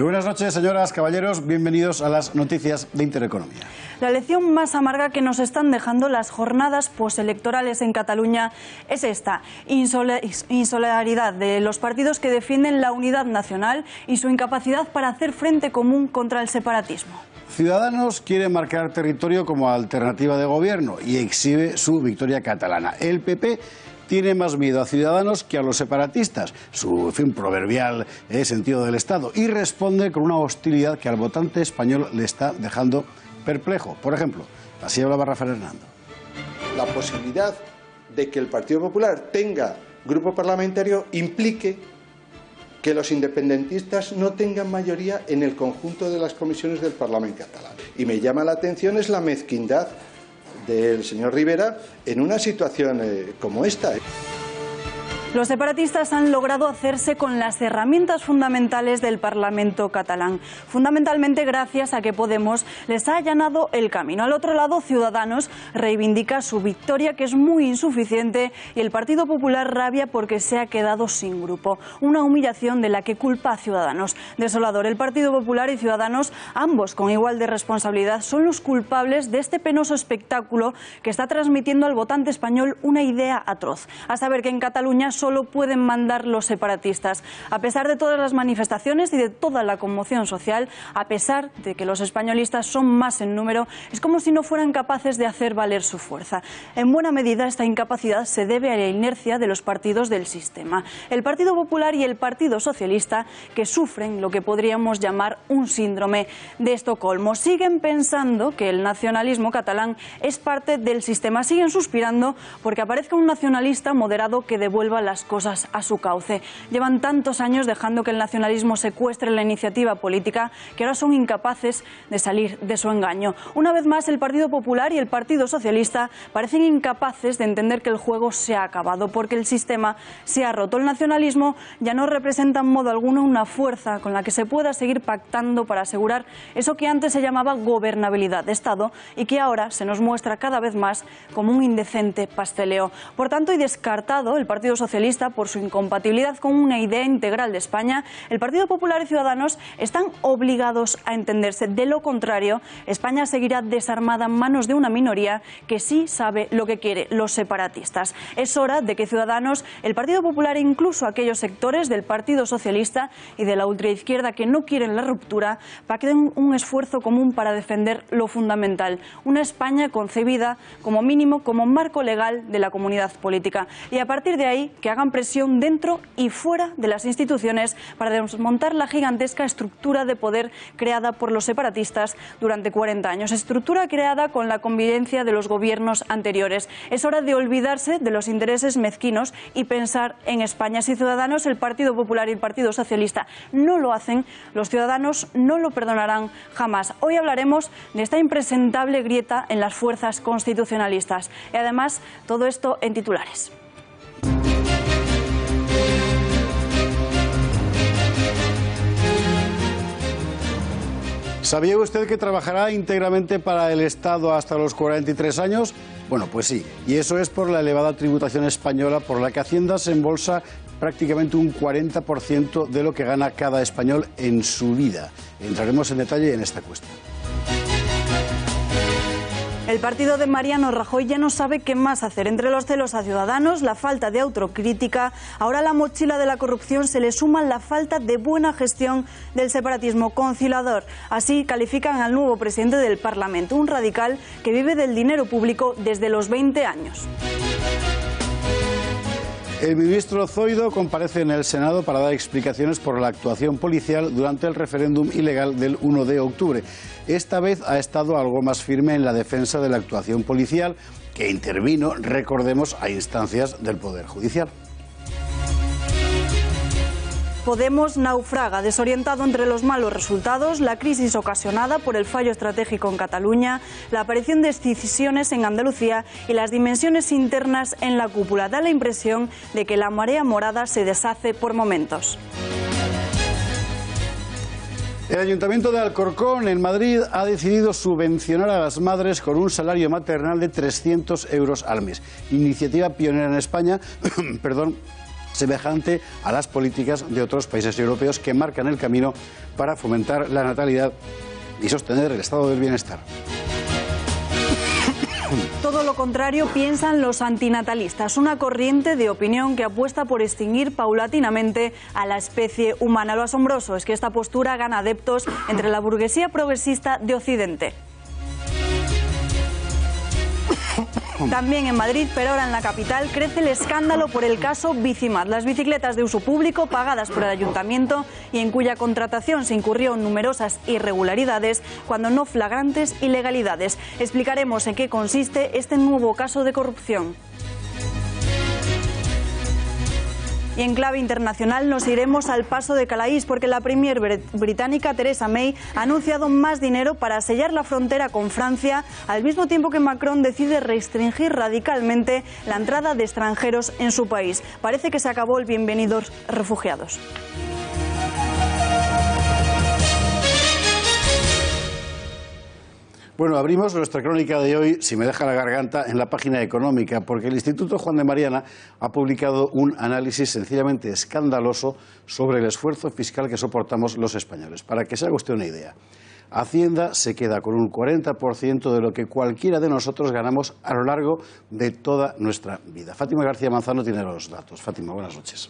Muy buenas noches, señoras, caballeros. Bienvenidos a las noticias de Intereconomía. La lección más amarga que nos están dejando las jornadas postelectorales en Cataluña es esta: insolidaridad de los partidos que defienden la unidad nacional y su incapacidad para hacer frente común contra el separatismo. Ciudadanos quiere marcar territorio como alternativa de gobierno y exhibe su victoria catalana. El PP tiene más miedo a Ciudadanos que a los separatistas, su proverbial sentido del Estado, y responde con una hostilidad que al votante español le está dejando perplejo. Por ejemplo, así hablaba Rafael Hernando. La posibilidad de que el Partido Popular tenga grupo parlamentario implique que los independentistas no tengan mayoría en el conjunto de las comisiones del Parlamento catalán. Y me llama la atención es la mezquindad del señor Rivera en una situación como esta. Los separatistas han logrado hacerse con las herramientas fundamentales del Parlamento catalán, fundamentalmente gracias a que Podemos les ha allanado el camino. Al otro lado, Ciudadanos reivindica su victoria, que es muy insuficiente, y el Partido Popular rabia porque se ha quedado sin grupo. Una humillación de la que culpa a Ciudadanos. Desolador. El Partido Popular y Ciudadanos, ambos con igual de responsabilidad, son los culpables de este penoso espectáculo que está transmitiendo al votante español una idea atroz, a saber que en Cataluña solo pueden mandar los separatistas. A pesar de todas las manifestaciones y de toda la conmoción social, a pesar de que los españolistas son más en número, es como si no fueran capaces de hacer valer su fuerza. En buena medida, esta incapacidad se debe a la inercia de los partidos del sistema. El Partido Popular y el Partido Socialista, que sufren lo que podríamos llamar un síndrome de Estocolmo. Siguen pensando que el nacionalismo catalán es parte del sistema. Siguen suspirando porque aparezca un nacionalista moderado que devuelva las cosas a su cauce. Llevan tantos años dejando que el nacionalismo secuestre la iniciativa política que ahora son incapaces de salir de su engaño. Una vez más, el Partido Popular y el Partido Socialista parecen incapaces de entender que el juego se ha acabado, porque el sistema se ha roto. El nacionalismo ya no representa en modo alguno una fuerza con la que se pueda seguir pactando para asegurar eso que antes se llamaba gobernabilidad de Estado y que ahora se nos muestra cada vez más como un indecente pasteleo. Por tanto, y descartado el Partido Socialista por su incompatibilidad con una idea integral de España, el Partido Popular y Ciudadanos están obligados a entenderse. De lo contrario, España seguirá desarmada en manos de una minoría que sí sabe lo que quiere: los separatistas. Es hora de que Ciudadanos, el Partido Popular e incluso aquellos sectores del Partido Socialista y de la ultraizquierda que no quieren la ruptura, pacten un esfuerzo común para defender lo fundamental: una España concebida como mínimo como marco legal de la comunidad política. Y a partir de ahí, que hagan presión dentro y fuera de las instituciones para desmontar la gigantesca estructura de poder creada por los separatistas durante 40 años, estructura creada con la convivencia de los gobiernos anteriores. Es hora de olvidarse de los intereses mezquinos y pensar en España. Si Ciudadanos, el Partido Popular y el Partido Socialista no lo hacen, los ciudadanos no lo perdonarán jamás. Hoy hablaremos de esta impresentable grieta en las fuerzas constitucionalistas y además todo esto en titulares. ¿Sabía usted que trabajará íntegramente para el Estado hasta los 43 años? Bueno, pues sí, y eso es por la elevada tributación española, por la que Hacienda se embolsa prácticamente un 40% de lo que gana cada español en su vida. Entraremos en detalle en esta cuestión. El partido de Mariano Rajoy ya no sabe qué más hacer. Entre los celos a Ciudadanos, la falta de autocrítica, ahora a la mochila de la corrupción se le suma la falta de buena gestión del separatismo conciliador. Así califican al nuevo presidente del Parlamento, un radical que vive del dinero público desde los 20 años. El ministro Zoido comparece en el Senado para dar explicaciones por la actuación policial durante el referéndum ilegal del 1 de octubre. Esta vez ha estado algo más firme en la defensa de la actuación policial, que intervino, recordemos, a instancias del Poder Judicial. Podemos naufraga, desorientado entre los malos resultados, la crisis ocasionada por el fallo estratégico en Cataluña, la aparición de escisiones en Andalucía y las dimensiones internas en la cúpula. Da la impresión de que la marea morada se deshace por momentos. El Ayuntamiento de Alcorcón, en Madrid, ha decidido subvencionar a las madres con un salario maternal de 300 euros al mes. Iniciativa pionera en España, semejante a las políticas de otros países europeos que marcan el camino para fomentar la natalidad y sostener el estado del bienestar. Todo lo contrario piensan los antinatalistas, una corriente de opinión que apuesta por extinguir paulatinamente a la especie humana. Lo asombroso es que esta postura gana adeptos entre la burguesía progresista de Occidente. También en Madrid, pero ahora en la capital, crece el escándalo por el caso Bicimat, las bicicletas de uso público pagadas por el ayuntamiento y en cuya contratación se incurrió en numerosas irregularidades, cuando no flagrantes ilegalidades. Explicaremos en qué consiste este nuevo caso de corrupción. Y en clave internacional nos iremos al paso de Calais porque la premier británica Theresa May ha anunciado más dinero para sellar la frontera con Francia, al mismo tiempo que Macron decide restringir radicalmente la entrada de extranjeros en su país. Parece que se acabó el bienvenidos refugiados. Bueno, abrimos nuestra crónica de hoy, si me deja la garganta, en la página económica, porque el Instituto Juan de Mariana ha publicado un análisis sencillamente escandaloso sobre el esfuerzo fiscal que soportamos los españoles. Para que se haga usted una idea, Hacienda se queda con un 40% de lo que cualquiera de nosotros ganamos a lo largo de toda nuestra vida. Fátima García Manzano tiene los datos. Fátima, buenas noches.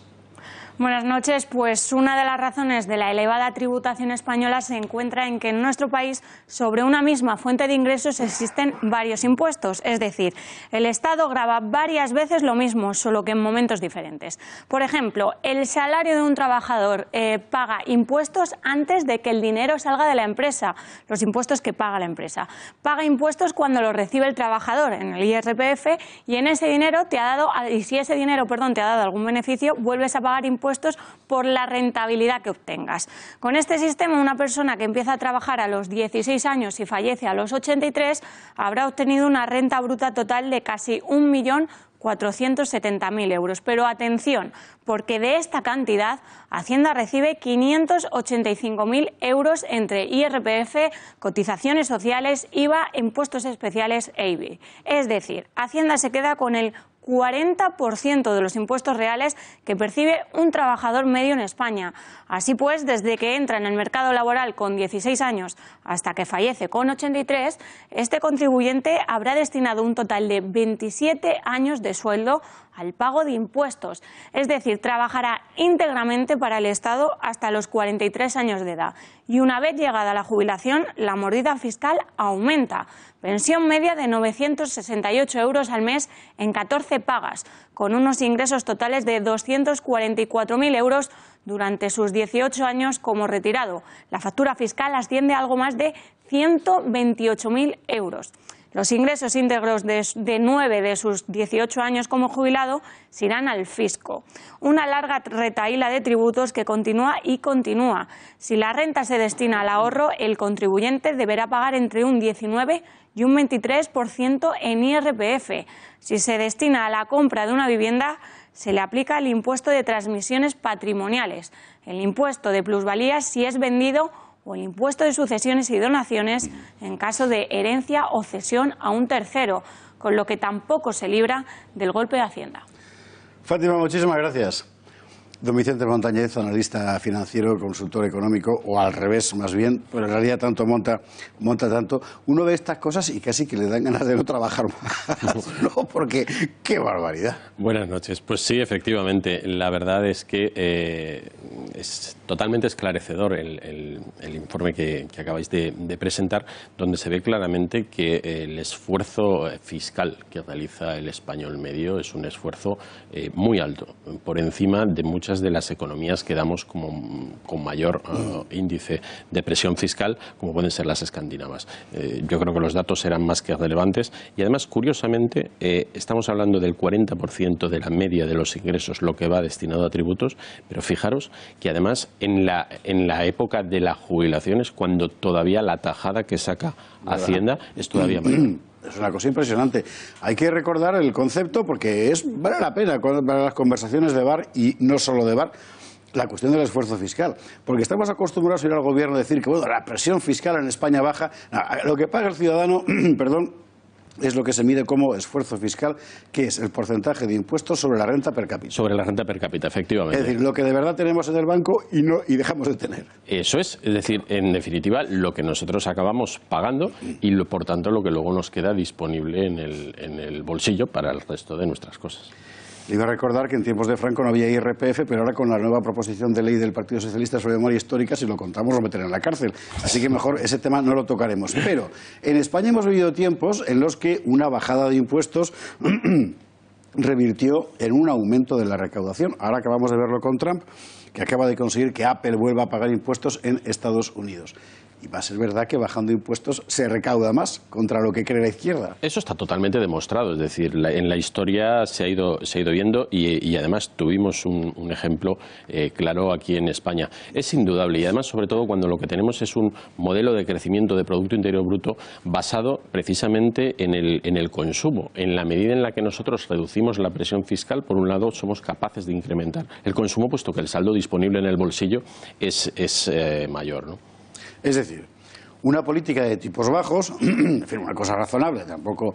Buenas noches. Pues una de las razones de la elevada tributación española se encuentra en que en nuestro país sobre una misma fuente de ingresos existen varios impuestos. Es decir, el Estado grava varias veces lo mismo, solo que en momentos diferentes. Por ejemplo, el salario de un trabajador paga impuestos antes de que el dinero salga de la empresa, los impuestos que paga la empresa. Paga impuestos cuando lo recibe el trabajador en el IRPF y en ese dinero si ese dinero te ha dado algún beneficio, vuelves a pagar impuestos por la rentabilidad que obtengas. Con este sistema, una persona que empieza a trabajar a los 16 años y fallece a los 83 habrá obtenido una renta bruta total de casi 1.470.000 euros. Pero atención, porque de esta cantidad Hacienda recibe 585.000 euros entre IRPF, cotizaciones sociales, IVA, impuestos especiales e IBI. Es decir, Hacienda se queda con el 40% de los impuestos reales que percibe un trabajador medio en España. Así pues, desde que entra en el mercado laboral con 16 años hasta que fallece con 83, este contribuyente habrá destinado un total de 27 años de sueldo al pago de impuestos. Es decir, trabajará íntegramente para el Estado hasta los 43 años de edad. Y una vez llegada la jubilación, la mordida fiscal aumenta. Pensión media de 968 euros al mes en 14 pagas, con unos ingresos totales de 244.000 euros durante sus 18 años como retirado. La factura fiscal asciende a algo más de 128.000 euros. Los ingresos íntegros de 9 de sus 18 años como jubilado se irán al fisco. Una larga retahíla de tributos que continúa y continúa. Si la renta se destina al ahorro, el contribuyente deberá pagar entre un 19 y un 23% en IRPF. Si se destina a la compra de una vivienda, se le aplica el impuesto de transmisiones patrimoniales, el impuesto de plusvalías si es vendido o el impuesto de sucesiones y donaciones en caso de herencia o cesión a un tercero, con lo que tampoco se libra del golpe de Hacienda. Fátima, muchísimas gracias. Don Vicente Montañez, analista financiero, consultor económico, o al revés más bien, pero en realidad tanto monta tanto. Uno ve estas cosas y casi que le dan ganas de no trabajar más, ¿no? Porque qué barbaridad. Buenas noches. Pues sí, efectivamente, la verdad es que es totalmente esclarecedor el informe que acabáis de presentar, donde se ve claramente que el esfuerzo fiscal que realiza el español medio es un esfuerzo muy alto, por encima de muchas de las economías que damos con mayor índice de presión fiscal, como pueden ser las escandinavas. Yo creo que los datos eran más que relevantes y además, curiosamente, estamos hablando del 40% de la media de los ingresos, lo que va destinado a tributos, pero fijaros que además en la época de la jubilación es cuando todavía la tajada que saca Hacienda es todavía mayor. Es una cosa impresionante. Hay que recordar el concepto porque vale la pena para las conversaciones de bar y no solo de bar, la cuestión del esfuerzo fiscal. Porque estamos acostumbrados a ir al gobierno a decir que bueno, la presión fiscal en España baja. Lo que paga el ciudadano, perdón, es lo que se mide como esfuerzo fiscal, que es el porcentaje de impuestos sobre la renta per cápita. Sobre la renta per cápita, efectivamente. Es decir, lo que de verdad tenemos en el banco y dejamos de tener. Eso es decir, en definitiva, lo que nosotros acabamos pagando y por tanto lo que luego nos queda disponible en el bolsillo para el resto de nuestras cosas. Le iba a recordar que en tiempos de Franco no había IRPF, pero ahora con la nueva proposición de ley del Partido Socialista sobre memoria histórica, si lo contamos lo meterán en la cárcel. Así que mejor ese tema no lo tocaremos. Pero en España hemos vivido tiempos en los que una bajada de impuestos revirtió en un aumento de la recaudación. Ahora acabamos de verlo con Trump, que acaba de conseguir que Apple vuelva a pagar impuestos en Estados Unidos. Y va a ser verdad que bajando impuestos se recauda más contra lo que cree la izquierda. Eso está totalmente demostrado, es decir, en la historia se ha ido viendo y además tuvimos un ejemplo claro aquí en España. Es indudable y además sobre todo cuando lo que tenemos es un modelo de crecimiento de Producto Interior Bruto basado precisamente en el consumo. En la medida en la que nosotros reducimos la presión fiscal, por un lado somos capaces de incrementar el consumo, puesto que el saldo disponible en el bolsillo es mayor, ¿no? Es decir, una política de tipos bajos, en fin, una cosa razonable, tampoco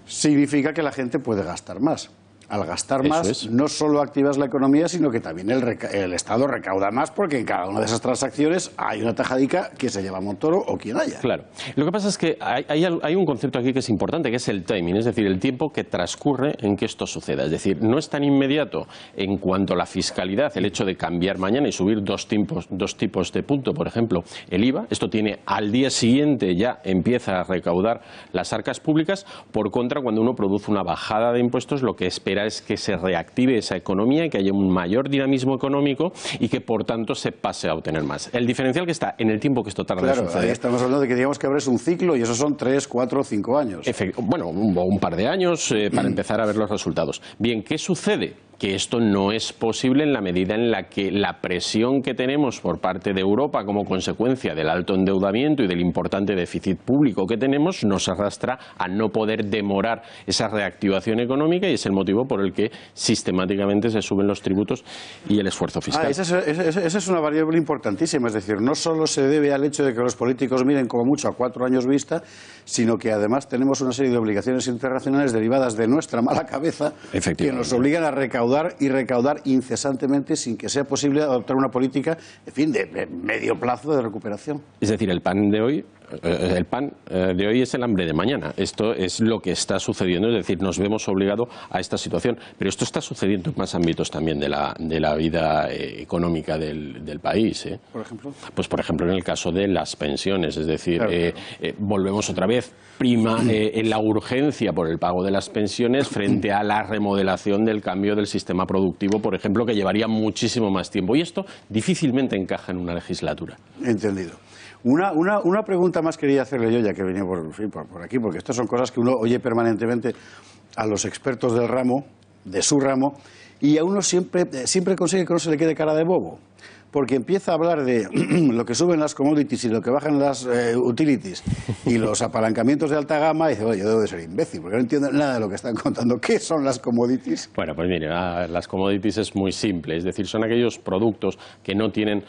significa que la gente puede gastar más. Al gastar más, no solo activas la economía, sino que también el Estado recauda más, porque en cada una de esas transacciones hay una tajadica que se lleva Montoro o quien haya. Claro. Lo que pasa es que hay un concepto aquí que es importante, que es el timing, es decir, el tiempo que transcurre en que esto suceda. Es decir, no es tan inmediato en cuanto a la fiscalidad, el hecho de cambiar mañana y subir dos tipos de punto, por ejemplo, el IVA. Esto tiene al día siguiente ya empieza a recaudar las arcas públicas. Por contra, cuando uno produce una bajada de impuestos, lo que espera es que se reactive esa economía y que haya un mayor dinamismo económico y que por tanto se pase a obtener más. El diferencial que está en el tiempo que esto tarda en suceder. Ahí estamos hablando de que digamos que abres un ciclo y esos son 3, 4, 5 años. Bueno, un par de años para empezar a ver los resultados. Bien, ¿qué sucede? Que esto no es posible en la medida en la que la presión que tenemos por parte de Europa como consecuencia del alto endeudamiento y del importante déficit público que tenemos nos arrastra a no poder demorar esa reactivación económica y es el motivo por el que sistemáticamente se suben los tributos y el esfuerzo fiscal. Esa es una variable importantísima, es decir, no solo se debe al hecho de que los políticos miren como mucho a 4 años vista, sino que además tenemos una serie de obligaciones internacionales derivadas de nuestra mala cabeza que nos obligan a recaudar incesantemente sin que sea posible adoptar una política, en fin, de medio plazo de recuperación. Es decir, el pan de hoy es el hambre de mañana. Esto es lo que está sucediendo, es decir, nos vemos obligados a esta situación. Pero esto está sucediendo en más ámbitos también de la vida económica del país. ¿Por ejemplo? Pues por ejemplo en el caso de las pensiones, es decir, claro. Volvemos otra vez, prima en la urgencia por el pago de las pensiones frente a la remodelación del cambio del sistema productivo, por ejemplo, que llevaría muchísimo más tiempo. Y esto difícilmente encaja en una legislatura. Entendido. Una pregunta más quería hacerle yo, ya que venía por aquí, porque estas son cosas que uno oye permanentemente a los expertos del ramo, de su ramo, y a uno siempre consigue que no se le quede cara de bobo. Porque empieza a hablar de lo que suben las commodities y lo que bajan las utilities y los apalancamientos de alta gama y dice, oye, yo debo de ser imbécil porque no entiendo nada de lo que están contando. ¿Qué son las commodities? Bueno, pues mire, las commodities es muy simple, es decir, son aquellos productos que no tienen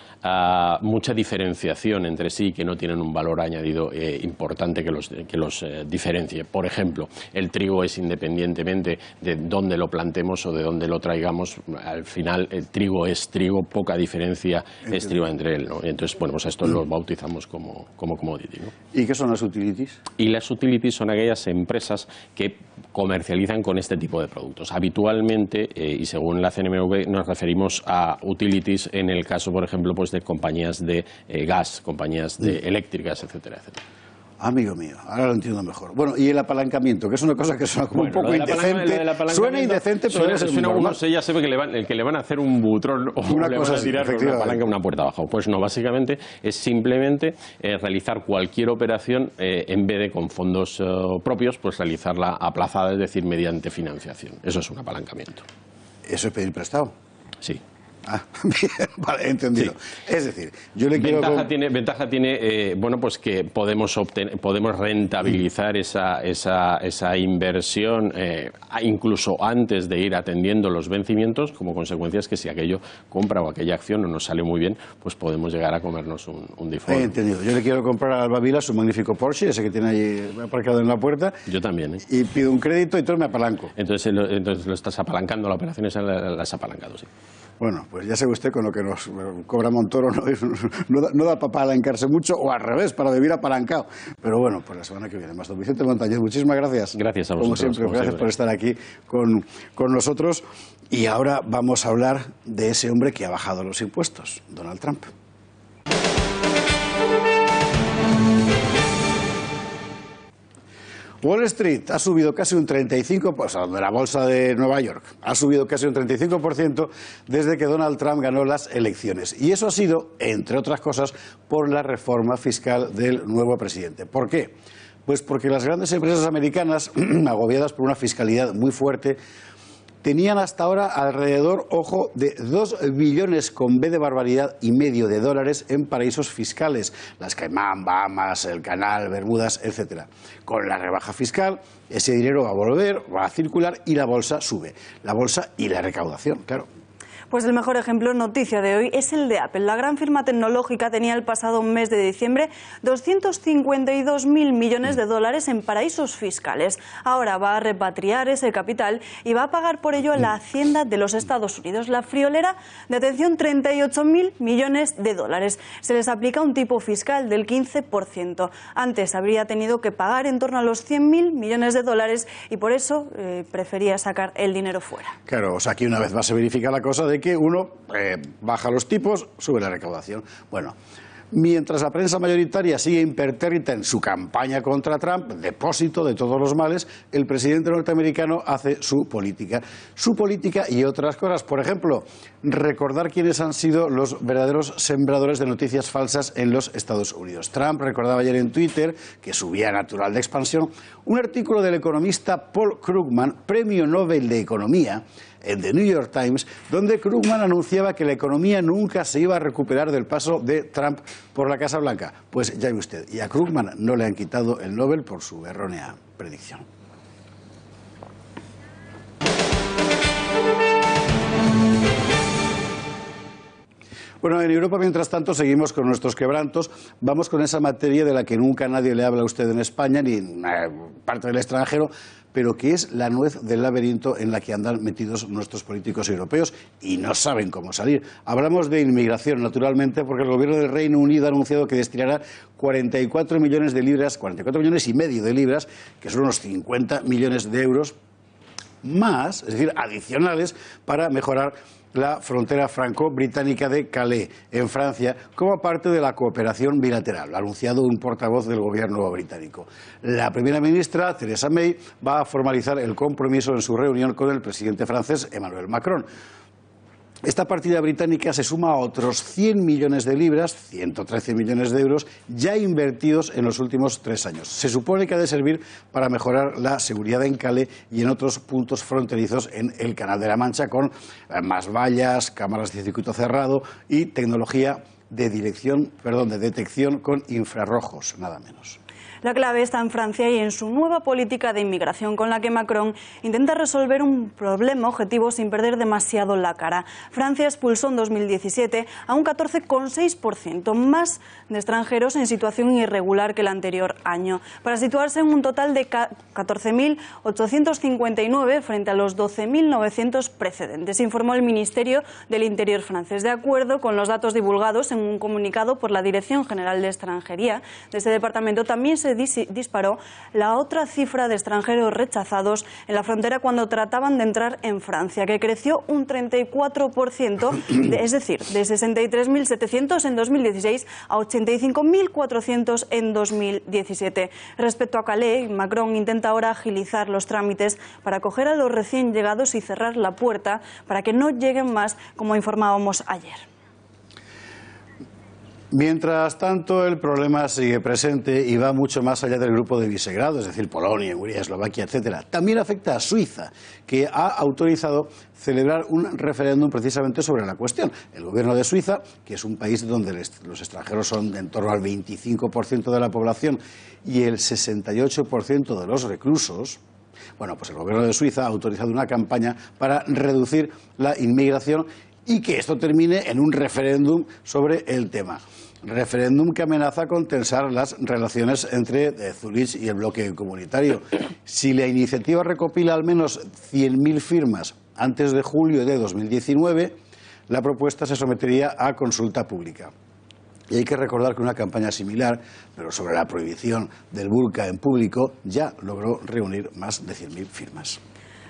mucha diferenciación entre sí, que no tienen un valor añadido importante que los diferencie. Por ejemplo, el trigo es independientemente de dónde lo plantemos o de dónde lo traigamos, al final el trigo es trigo, poca diferencia estriba entre él, ¿no? Y entonces, bueno, pues esto lo bautizamos como commodity, ¿no? ¿Y qué son las utilities? Y las utilities son aquellas empresas que comercializan con este tipo de productos. Habitualmente, y según la CNMV, nos referimos a utilities en el caso, por ejemplo, pues de compañías de gas, compañías de eléctricas, etcétera, etcétera. Amigo mío, ahora lo entiendo mejor. Bueno, y el apalancamiento, que es una cosa que suena como un poco indecente. Suena indecente, pero es normal. Ya se ve que le van a hacer un butrón o una le cosa van a tirar con una palanca una puerta abajo. Pues no, básicamente es simplemente realizar cualquier operación en vez de con fondos propios, pues realizarla aplazada, es decir, mediante financiación. Eso es un apalancamiento. ¿Eso es pedir prestado? Sí. Ah, bien, vale, entendido. Sí. Es decir, yo le quiero... Ventaja tiene bueno, pues que podemos rentabilizar esa inversión incluso antes de ir atendiendo los vencimientos, como consecuencia es que si aquello compra o aquella acción no nos sale muy bien, pues podemos llegar a comernos un default. Entendido. Yo le quiero comprar a Alba Vila su magnífico Porsche, ese que tiene ahí aparcado en la puerta. Yo también, ¿eh? Y pido un crédito y entonces me apalanco. Entonces lo estás apalancando, la operación esa la has apalancado, sí. Bueno, pues ya sabe usted con lo que nos cobra Montoro, no da para apalancarse mucho, o al revés, para vivir apalancado. Pero bueno, pues la semana que viene más. Don Vicente Montañez, muchísimas gracias. Gracias a vosotros. Como siempre, gracias por estar aquí con nosotros. Y ahora vamos a hablar de ese hombre que ha bajado los impuestos, Donald Trump. Wall Street ha subido casi un 35%, de la bolsa de Nueva York, ha subido casi un 35% desde que Donald Trump ganó las elecciones. Y eso ha sido, entre otras cosas, por la reforma fiscal del nuevo presidente. ¿Por qué? Pues porque las grandes empresas americanas, agobiadas por una fiscalidad muy fuerte, tenían hasta ahora alrededor, ojo, de 2 billones con B de barbaridad y medio de dólares en paraísos fiscales, las Caimán, Bahamas, el Canal, Bermudas, etcétera. Con la rebaja fiscal, ese dinero va a volver, va a circular y la bolsa sube. La bolsa y la recaudación, claro. Pues el mejor ejemplo, noticia de hoy, es el de Apple. La gran firma tecnológica tenía el pasado mes de diciembre 252.000 millones de dólares en paraísos fiscales. Ahora va a repatriar ese capital y va a pagar por ello la Hacienda de los Estados Unidos. La friolera de atención, 38.000 millones de dólares. Se les aplica un tipo fiscal del 15%. Antes habría tenido que pagar en torno a los 100.000 millones de dólares y por eso prefería sacar el dinero fuera. Claro, o sea, aquí una vez más se verifica la cosa de que uno baja los tipos, sube la recaudación. Bueno, mientras la prensa mayoritaria sigue impertérrita en su campaña contra Trump, depósito de todos los males, el presidente norteamericano hace su política y otras cosas. Por ejemplo, recordar quiénes han sido los verdaderos sembradores de noticias falsas en los Estados Unidos. Trump recordaba ayer en Twitter, que su vía natural de expansión, un artículo del economista Paul Krugman, premio Nobel de Economía, en The New York Times, donde Krugman anunciaba que la economía nunca se iba a recuperar del paso de Trump por la Casa Blanca. Pues ya ve usted, y a Krugman no le han quitado el Nobel por su errónea predicción. Bueno, en Europa, mientras tanto, seguimos con nuestros quebrantos. Vamos con esa materia de la que nunca nadie le habla a usted en España, ni en parte del extranjero, pero que es la nuez del laberinto en la que andan metidos nuestros políticos europeos y no saben cómo salir. Hablamos de inmigración, naturalmente, porque el gobierno del Reino Unido ha anunciado que destinará 44 millones de libras, 44 millones y medio de libras, que son unos 50 millones de euros, más, es decir, adicionales, para mejorar la frontera franco-británica de Calais, en Francia, como parte de la cooperación bilateral. Lo ha anunciado un portavoz del gobierno británico. La primera ministra, Theresa May, va a formalizar el compromiso en su reunión con el presidente francés, Emmanuel Macron. Esta partida británica se suma a otros 100 millones de libras, 113 millones de euros, ya invertidos en los últimos 3 años. Se supone que ha de servir para mejorar la seguridad en Calais y en otros puntos fronterizos en el Canal de la Mancha, con más vallas, cámaras de circuito cerrado y tecnología de detección con infrarrojos, nada menos. La clave está en Francia y en su nueva política de inmigración, con la que Macron intenta resolver un problema objetivo sin perder demasiado la cara. Francia expulsó en 2017 a un 14,6% más de extranjeros en situación irregular que el anterior año, para situarse en un total de 14.859 frente a los 12.900 precedentes, informó el Ministerio del Interior francés. De acuerdo con los datos divulgados en un comunicado por la Dirección General de Extranjería de ese departamento, también se disparó la otra cifra de extranjeros rechazados en la frontera cuando trataban de entrar en Francia, que creció un 34%, es decir, de 63.700 en 2016 a 85.400 en 2017. Respecto a Calais, Macron intenta ahora agilizar los trámites para acoger a los recién llegados y cerrar la puerta para que no lleguen más, como informábamos ayer. Mientras tanto, el problema sigue presente y va mucho más allá del grupo de Visegrado, es decir, Polonia, Hungría, Eslovaquia, etcétera. También afecta a Suiza, que ha autorizado celebrar un referéndum precisamente sobre la cuestión. El gobierno de Suiza, que es un país donde los extranjeros son de en torno al 25% de la población y el 68% de los reclusos, bueno, pues el gobierno de Suiza ha autorizado una campaña para reducir la inmigración y que esto termine en un referéndum sobre el tema. Referéndum que amenaza con tensar las relaciones entre Zurich y el bloque comunitario. Si la iniciativa recopila al menos 100.000 firmas antes de julio de 2019, la propuesta se sometería a consulta pública. Y hay que recordar que una campaña similar, pero sobre la prohibición del burka en público, ya logró reunir más de 100.000 firmas.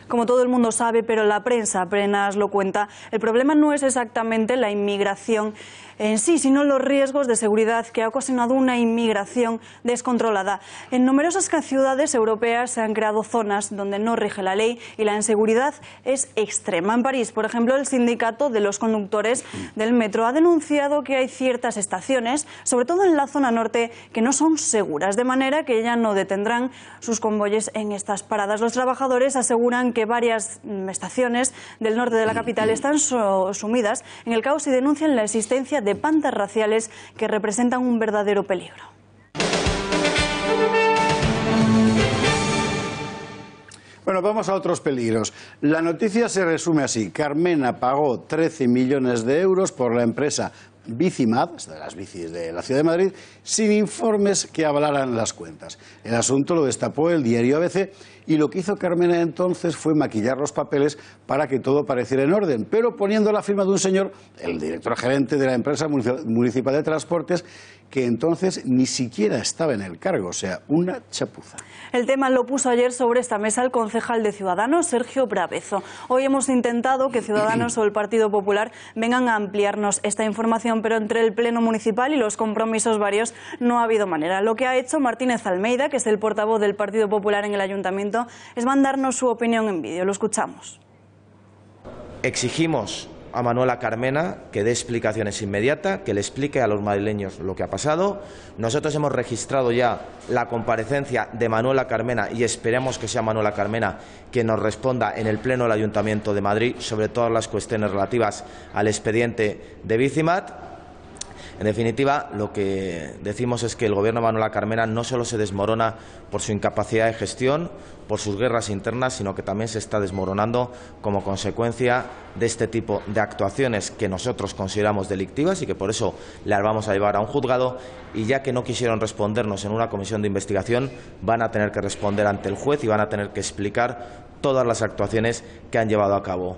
Como todo el mundo sabe, pero la prensa apenas lo cuenta, el problema no es exactamente la inmigración en sí, sino los riesgos de seguridad que ha ocasionado una inmigración descontrolada. En numerosas ciudades europeas se han creado zonas donde no rige la ley y la inseguridad es extrema. En París, por ejemplo, el sindicato de los conductores del metro ha denunciado que hay ciertas estaciones, sobre todo en la zona norte, que no son seguras, de manera que ya no detendrán sus convoyes en estas paradas. Los trabajadores aseguran que varias estaciones del norte de la capital están sumidas en el caos y denuncian la existencia de bandas raciales que representan un verdadero peligro. Bueno, vamos a otros peligros. La noticia se resume así. Carmena pagó 13 millones de euros por la empresa Bicimad, de las bicis de la Ciudad de Madrid, sin informes que avalaran las cuentas. El asunto lo destapó el diario ABC y lo que hizo Carmena entonces fue maquillar los papeles para que todo pareciera en orden, pero poniendo la firma de un señor, el director gerente de la empresa municipal de transportes, que entonces ni siquiera estaba en el cargo, o sea, una chapuza. El tema lo puso ayer sobre esta mesa el concejal de Ciudadanos, Sergio Bravezo. Hoy hemos intentado que Ciudadanos o el Partido Popular vengan a ampliarnos esta información, pero entre el Pleno Municipal y los compromisos varios no ha habido manera. Lo que ha hecho Martínez Almeida, que es el portavoz del Partido Popular en el Ayuntamiento, es mandarnos su opinión en vídeo. Lo escuchamos. Exigimos a Manuela Carmena que dé explicaciones inmediatas, que le explique a los madrileños lo que ha pasado. Nosotros hemos registrado ya la comparecencia de Manuela Carmena y esperemos que sea Manuela Carmena quien nos responda en el Pleno del Ayuntamiento de Madrid sobre todas las cuestiones relativas al expediente de Bicimad. En definitiva, lo que decimos es que el Gobierno de Manuela Carmena no solo se desmorona por su incapacidad de gestión, por sus guerras internas, sino que también se está desmoronando como consecuencia de este tipo de actuaciones que nosotros consideramos delictivas y que por eso las vamos a llevar a un juzgado, y ya que no quisieron respondernos en una comisión de investigación, van a tener que responder ante el juez y van a tener que explicar todas las actuaciones que han llevado a cabo.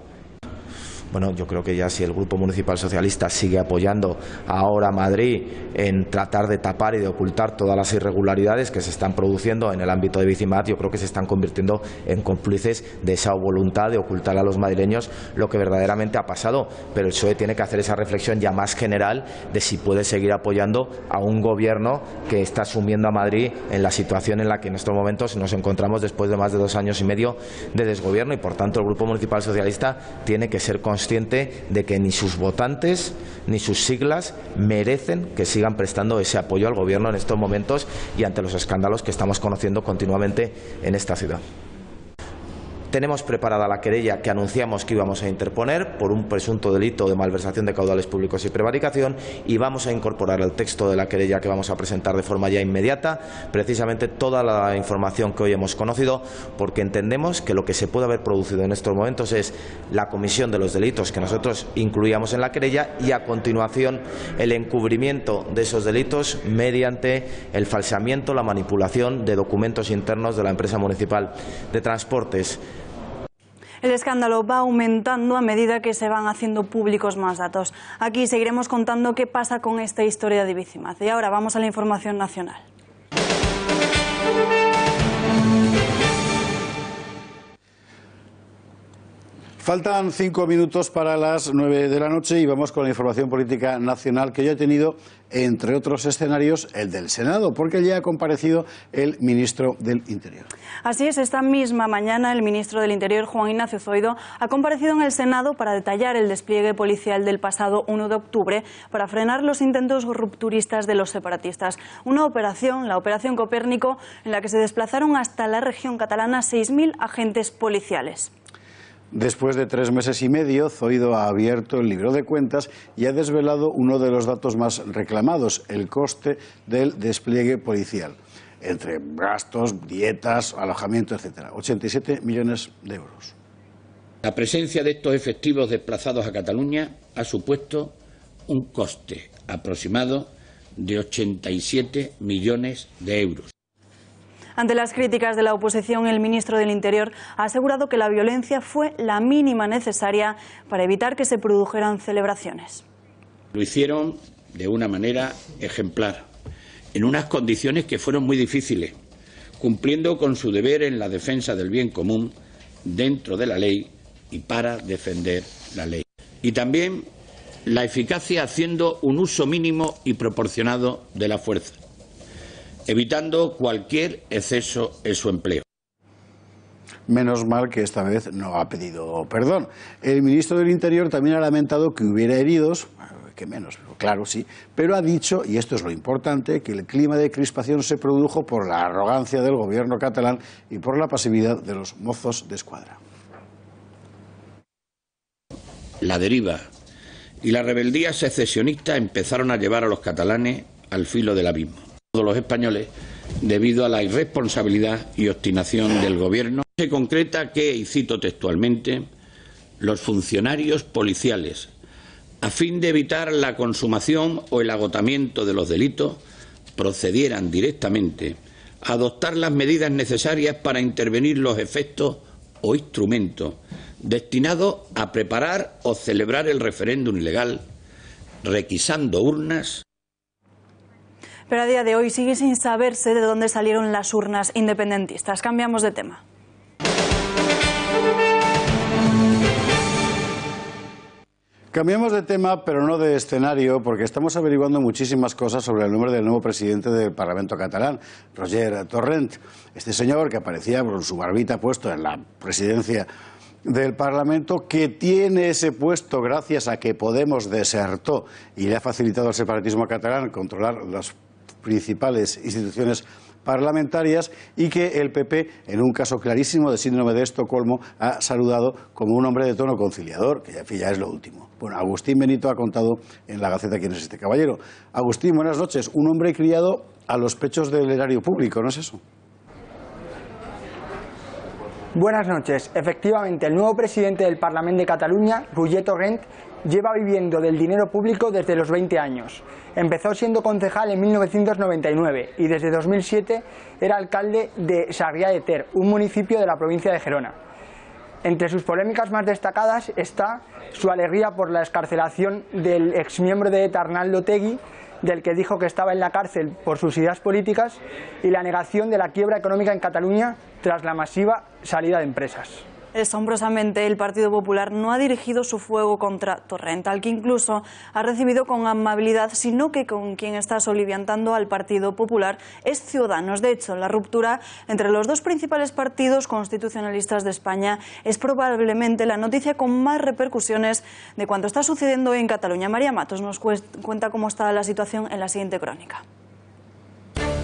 Bueno, yo creo que ya si el Grupo Municipal Socialista sigue apoyando ahora a Madrid en tratar de tapar y de ocultar todas las irregularidades que se están produciendo en el ámbito de Bicimad, yo creo que se están convirtiendo en cómplices de esa voluntad de ocultar a los madrileños lo que verdaderamente ha pasado. Pero el PSOE tiene que hacer esa reflexión ya más general de si puede seguir apoyando a un gobierno que está sumiendo a Madrid en la situación en la que en estos momentos nos encontramos después de más de 2 años y medio de desgobierno, y por tanto el Grupo Municipal Socialista tiene que ser consciente de que ni sus votantes ni sus siglas merecen que sigan prestando ese apoyo al Gobierno en estos momentos y ante los escándalos que estamos conociendo continuamente en esta ciudad. Tenemos preparada la querella que anunciamos que íbamos a interponer por un presunto delito de malversación de caudales públicos y prevaricación, y vamos a incorporar al texto de la querella que vamos a presentar de forma ya inmediata precisamente toda la información que hoy hemos conocido, porque entendemos que lo que se puede haber producido en estos momentos es la comisión de los delitos que nosotros incluíamos en la querella y a continuación el encubrimiento de esos delitos mediante el falseamiento, la manipulación de documentos internos de la empresa municipal de transportes. El escándalo va aumentando a medida que se van haciendo públicos más datos. Aquí seguiremos contando qué pasa con esta historia de Bicimad. Y ahora vamos a la información nacional. Faltan 5 minutos para las 9 de la noche y vamos con la información política nacional, que ya ha tenido, entre otros escenarios, el del Senado, porque ya ha comparecido el ministro del Interior. Así es, esta misma mañana el ministro del Interior, Juan Ignacio Zoido, ha comparecido en el Senado para detallar el despliegue policial del pasado 1 de octubre para frenar los intentos rupturistas de los separatistas. Una operación, la Operación Copérnico, en la que se desplazaron hasta la región catalana 6.000 agentes policiales. Después de 3 meses y medio, Zoido ha abierto el libro de cuentas y ha desvelado uno de los datos más reclamados, el coste del despliegue policial, entre gastos, dietas, alojamiento, etc. 87 millones de euros. La presencia de estos efectivos desplazados a Cataluña ha supuesto un coste aproximado de 87 millones de euros. Ante las críticas de la oposición, el ministro del Interior ha asegurado que la violencia fue la mínima necesaria para evitar que se produjeran celebraciones. Lo hicieron de una manera ejemplar, en unas condiciones que fueron muy difíciles, cumpliendo con su deber en la defensa del bien común dentro de la ley y para defender la ley. Y también la eficacia haciendo un uso mínimo y proporcionado de la fuerza, evitando cualquier exceso en su empleo. Menos mal que esta vez no ha pedido perdón. El ministro del Interior también ha lamentado que hubiera heridos, que menos, claro, sí, pero ha dicho, y esto es lo importante, que el clima de crispación se produjo por la arrogancia del gobierno catalán y por la pasividad de los mozos de escuadra. La deriva y la rebeldía secesionista empezaron a llevar a los catalanes al filo del abismo. Todos los españoles, debido a la irresponsabilidad y obstinación del gobierno, se concreta que, y cito textualmente, los funcionarios policiales, a fin de evitar la consumación o el agotamiento de los delitos, procedieran directamente a adoptar las medidas necesarias para intervenir los efectos o instrumentos destinados a preparar o celebrar el referéndum ilegal, requisando urnas. Pero a día de hoy sigue sin saberse de dónde salieron las urnas independentistas. Cambiamos de tema. Cambiamos de tema, pero no de escenario, porque estamos averiguando muchísimas cosas sobre el nombre del nuevo presidente del Parlamento catalán, Roger Torrent. Este señor, que aparecía con su barbita puesto en la presidencia del Parlamento, que tiene ese puesto gracias a que Podemos desertó y le ha facilitado al separatismo catalán controlar las principales instituciones parlamentarias, y que el PP, en un caso clarísimo de síndrome de Estocolmo, ha saludado como un hombre de tono conciliador, que ya es lo último. Bueno, Agustín Benito ha contado en La Gaceta quién es este caballero. Agustín, buenas noches. Un hombre criado a los pechos del erario público, ¿no es eso? Buenas noches. Efectivamente, el nuevo presidente del Parlamento de Cataluña, Roger Torrent, lleva viviendo del dinero público desde los 20 años. Empezó siendo concejal en 1999 y desde 2007 era alcalde de Sarrià de Ter, un municipio de la provincia de Gerona. Entre sus polémicas más destacadas está su alegría por la excarcelación del exmiembro de ETA, Arnaldo Otegi, del que dijo que estaba en la cárcel por sus ideas políticas, y la negación de la quiebra económica en Cataluña tras la masiva salida de empresas. Asombrosamente, el Partido Popular no ha dirigido su fuego contra Torrent, al que incluso ha recibido con amabilidad, sino que con quien está soliviantando al Partido Popular es Ciudadanos. De hecho, la ruptura entre los dos principales partidos constitucionalistas de España es probablemente la noticia con más repercusiones de cuanto está sucediendo en Cataluña. María Matos nos cuenta cómo está la situación en la siguiente crónica.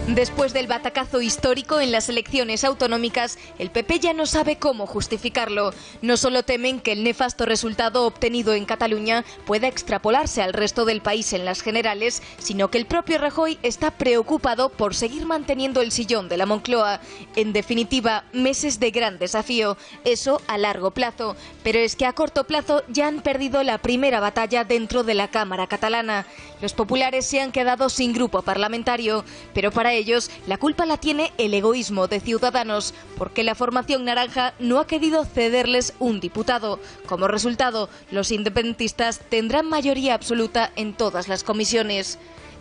Después del batacazo histórico en las elecciones autonómicas, el PP ya no sabe cómo justificarlo. No solo temen que el nefasto resultado obtenido en Cataluña pueda extrapolarse al resto del país en las generales, sino que el propio Rajoy está preocupado por seguir manteniendo el sillón de la Moncloa. En definitiva, meses de gran desafío, eso a largo plazo. Pero es que a corto plazo ya han perdido la primera batalla dentro de la Cámara catalana. Los populares se han quedado sin grupo parlamentario, pero para ellos la culpa la tiene el egoísmo de Ciudadanos, porque la formación naranja no ha querido cederles un diputado. Como resultado, los independentistas tendrán mayoría absoluta en todas las comisiones.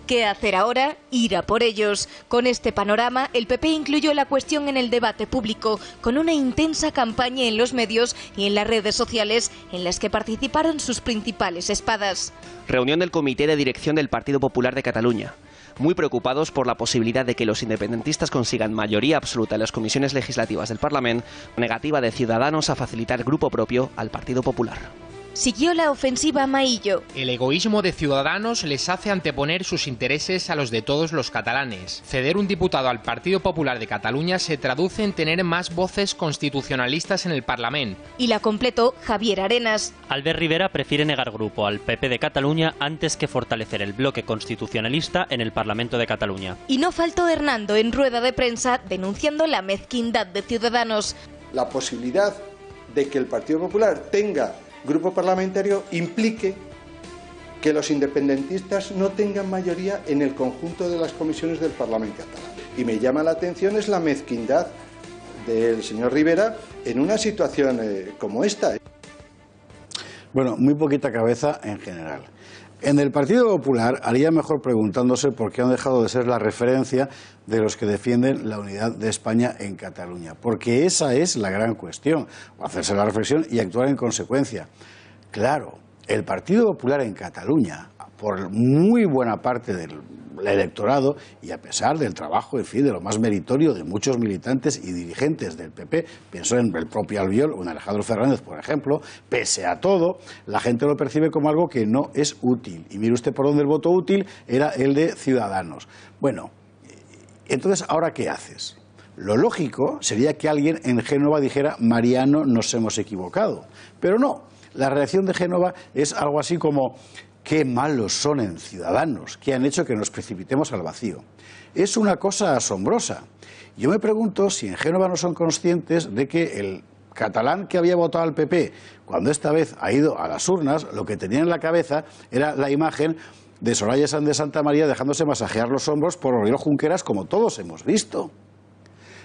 ¿Qué hacer ahora? Ir a por ellos. Con este panorama, el PP incluyó la cuestión en el debate público, con una intensa campaña en los medios y en las redes sociales, en las que participaron sus principales espadas. Reunión del Comité de Dirección del Partido Popular de Cataluña. Muy preocupados por la posibilidad de que los independentistas consigan mayoría absoluta en las comisiones legislativas del Parlamento, negativa de Ciudadanos a facilitar grupo propio al Partido Popular. Siguió la ofensiva Maillo. El egoísmo de Ciudadanos les hace anteponer sus intereses a los de todos los catalanes. Ceder un diputado al Partido Popular de Cataluña se traduce en tener más voces constitucionalistas en el Parlamento. Y la completó Javier Arenas. Albert Rivera prefiere negar grupo al PP de Cataluña antes que fortalecer el bloque constitucionalista en el Parlamento de Cataluña. Y no faltó Hernando en rueda de prensa denunciando la mezquindad de Ciudadanos. La posibilidad de que el Partido Popular tenga grupo parlamentario implique que los independentistas no tengan mayoría en el conjunto de las comisiones del Parlamento catalán. Y me llama la atención es la mezquindad del señor Rivera en una situación como esta. Bueno, muy poquita cabeza en general. En el Partido Popular haría mejor preguntándose por qué han dejado de ser la referencia de los que defienden la unidad de España en Cataluña, porque esa es la gran cuestión, o hacerse la reflexión y actuar en consecuencia. Claro, el Partido Popular en Cataluña, por muy buena parte del electorado y a pesar del trabajo, en fin, de lo más meritorio de muchos militantes y dirigentes del PP, pienso en el propio Albiol o en Alejandro Fernández, por ejemplo, pese a todo, la gente lo percibe como algo que no es útil. Y mire usted por dónde el voto útil era el de Ciudadanos. Bueno, entonces, ¿ahora qué haces? Lo lógico sería que alguien en Génova dijera, Mariano, nos hemos equivocado. Pero no, la reacción de Génova es algo así como, qué malos son en Ciudadanos, que han hecho que nos precipitemos al vacío. Es una cosa asombrosa. Yo me pregunto si en Génova no son conscientes de que el catalán que había votado al PP, cuando esta vez ha ido a las urnas, lo que tenía en la cabeza era la imagen de Soraya Sáenz de Santa María dejándose masajear los hombros por Oriol Junqueras, como todos hemos visto.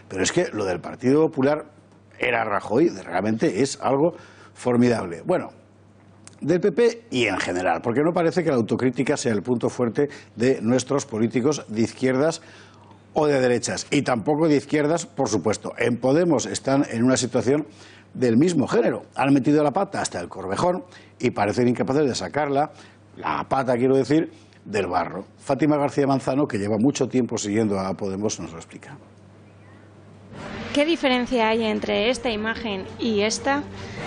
Pero es que lo del Partido Popular era Rajoy, realmente es algo formidable. Bueno, del PP y en general, porque no parece que la autocrítica sea el punto fuerte de nuestros políticos de izquierdas o de derechas, y tampoco de izquierdas, por supuesto. En Podemos están en una situación del mismo género. Han metido la pata hasta el Corvejón y parecen incapaces de sacarla, la pata quiero decir, del barro. Fátima García Manzano, que lleva mucho tiempo siguiendo a Podemos, nos lo explica. ¿Qué diferencia hay entre esta imagen y esta?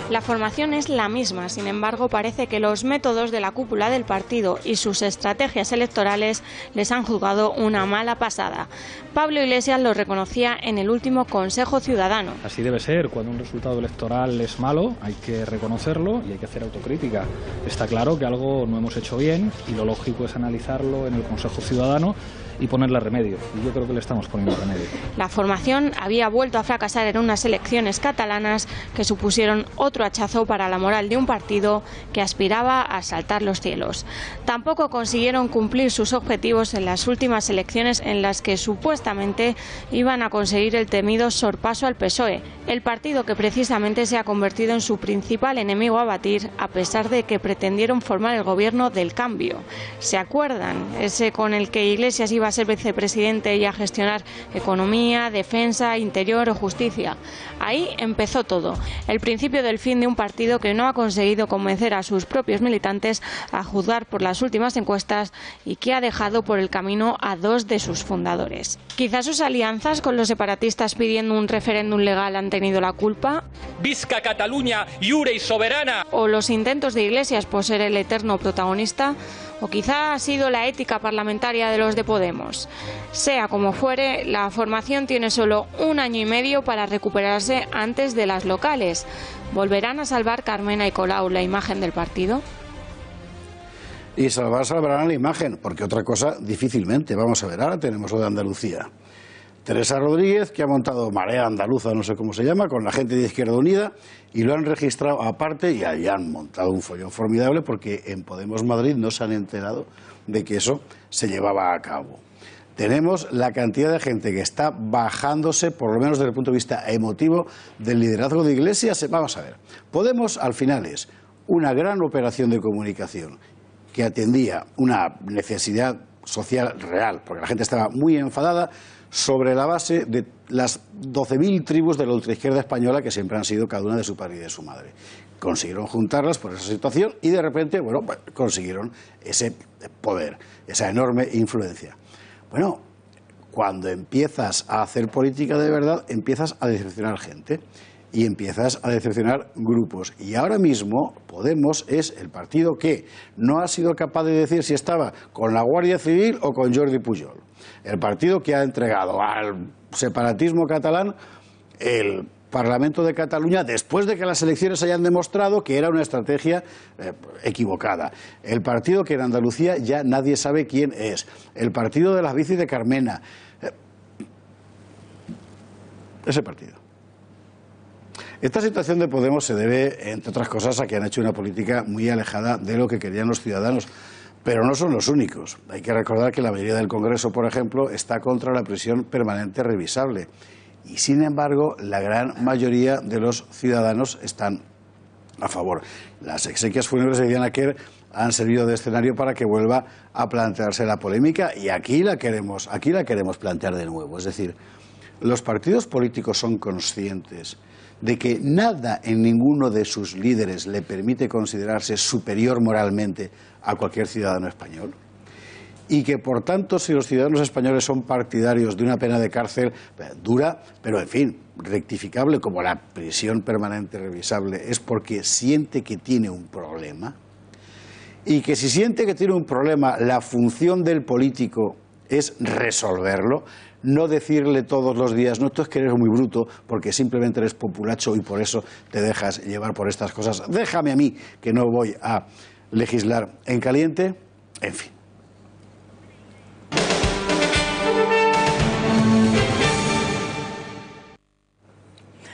La formación es la misma, sin embargo parece que los métodos de la cúpula del partido y sus estrategias electorales les han jugado una mala pasada. Pablo Iglesias lo reconocía en el último Consejo Ciudadano. Así debe ser, cuando un resultado electoral es malo hay que reconocerlo y hay que hacer autocrítica. Está claro que algo no hemos hecho bien y lo lógico es analizarlo en el Consejo Ciudadano y ponerle remedio, y yo creo que le estamos poniendo remedio. La formación había vuelto a fracasar en unas elecciones catalanas que supusieron otro hachazo para la moral de un partido que aspiraba a saltar los cielos. Tampoco consiguieron cumplir sus objetivos en las últimas elecciones en las que supuestamente iban a conseguir el temido sorpaso al PSOE, el partido que precisamente se ha convertido en su principal enemigo a batir, a pesar de que pretendieron formar el gobierno del cambio. ¿Se acuerdan? Ese con el que Iglesias iba a ser vicepresidente y a gestionar economía, defensa, interior o justicia. Ahí empezó todo, el principio del fin de un partido que no ha conseguido convencer a sus propios militantes, a juzgar por las últimas encuestas, y que ha dejado por el camino a dos de sus fundadores. Quizás sus alianzas con los separatistas pidiendo un referéndum legal han tenido la culpa. Visca Cataluña, lliure y soberana. O los intentos de Iglesias por ser el eterno protagonista. O quizá ha sido la ética parlamentaria de los de Podemos. Sea como fuere, la formación tiene solo 1 año y medio para recuperarse antes de las locales. ¿Volverán a salvar Carmena y Colau la imagen del partido? Y salvarán la imagen, porque otra cosa difícilmente. Vamos a ver, ahora tenemos lo de Andalucía. Teresa Rodríguez, que ha montado Marea Andaluza, no sé cómo se llama, con la gente de Izquierda Unida, y lo han registrado aparte y ahí han montado un follón formidable porque en Podemos Madrid no se han enterado de que eso se llevaba a cabo. Tenemos la cantidad de gente que está bajándose, por lo menos desde el punto de vista emotivo, del liderazgo de Iglesias. Vamos a ver, Podemos al final es una gran operación de comunicación que atendía una necesidad social real, porque la gente estaba muy enfadada sobre la base de las 12.000 tribus de la ultraizquierda española que siempre han sido cada una de su padre y de su madre. Consiguieron juntarlas por esa situación y de repente, bueno, consiguieron ese poder, esa enorme influencia. Bueno, cuando empiezas a hacer política de verdad, empiezas a decepcionar gente y empiezas a decepcionar grupos. Y ahora mismo Podemos es el partido que no ha sido capaz de decir si estaba con la Guardia Civil o con Jordi Pujol. El partido que ha entregado al separatismo catalán el Parlamento de Cataluña después de que las elecciones hayan demostrado que era una estrategia equivocada. El partido que en Andalucía ya nadie sabe quién es. El partido de las bicis de Carmena. Ese partido. Esta situación de Podemos se debe, entre otras cosas, a que han hecho una política muy alejada de lo que querían los ciudadanos. Pero no son los únicos. Hay que recordar que la mayoría del Congreso, por ejemplo, está contra la prisión permanente revisable. Y, sin embargo, la gran mayoría de los ciudadanos están a favor. Las exequias fúnebres de Diana Quer han servido de escenario para que vuelva a plantearse la polémica y aquí la queremos plantear de nuevo. Es decir, los partidos políticos son conscientes de que nada en ninguno de sus líderes le permite considerarse superior moralmente a cualquier ciudadano español y que, por tanto, si los ciudadanos españoles son partidarios de una pena de cárcel dura, pero, en fin, rectificable como la prisión permanente revisable, es porque siente que tiene un problema y que si siente que tiene un problema, la función del político es resolverlo, no decirle todos los días, no, tú es que eres muy bruto porque simplemente eres populacho y por eso te dejas llevar por estas cosas. Déjame a mí, que no voy a legislar en caliente. En fin.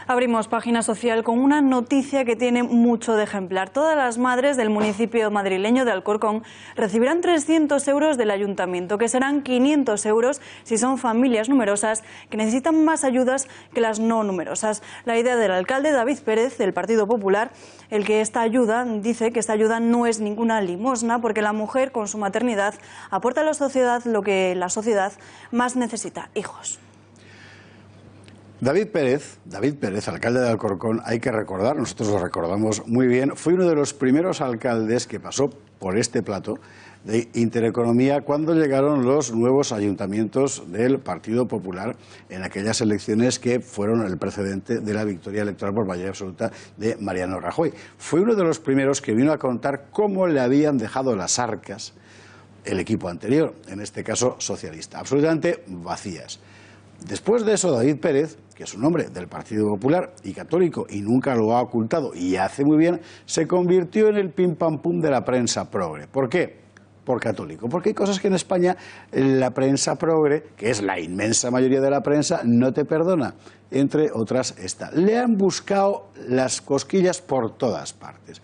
Abrimos página social con una noticia que tiene mucho de ejemplar. Todas las madres del municipio madrileño de Alcorcón recibirán 300 euros del ayuntamiento, que serán 500 euros si son familias numerosas que necesitan más ayudas que las no numerosas. La idea del alcalde David Pérez, del Partido Popular, el que dice que esta ayuda no es ninguna limosna porque la mujer con su maternidad aporta a la sociedad lo que la sociedad más necesita: hijos. David Pérez, alcalde de Alcorcón, hay que recordar, nosotros lo recordamos muy bien, fue uno de los primeros alcaldes que pasó por este plato de Intereconomía cuando llegaron los nuevos ayuntamientos del Partido Popular en aquellas elecciones que fueron el precedente de la victoria electoral por mayoría absoluta de Mariano Rajoy. Fue uno de los primeros que vino a contar cómo le habían dejado las arcas el equipo anterior, en este caso socialista, absolutamente vacías. Después de eso, David Pérez, que es un hombre del Partido Popular y católico y nunca lo ha ocultado y hace muy bien, se convirtió en el pim pam pum de la prensa progre. ¿Por qué? Por católico. Porque hay cosas que en España la prensa progre, que es la inmensa mayoría de la prensa, no te perdona. Entre otras esta. Le han buscado las cosquillas por todas partes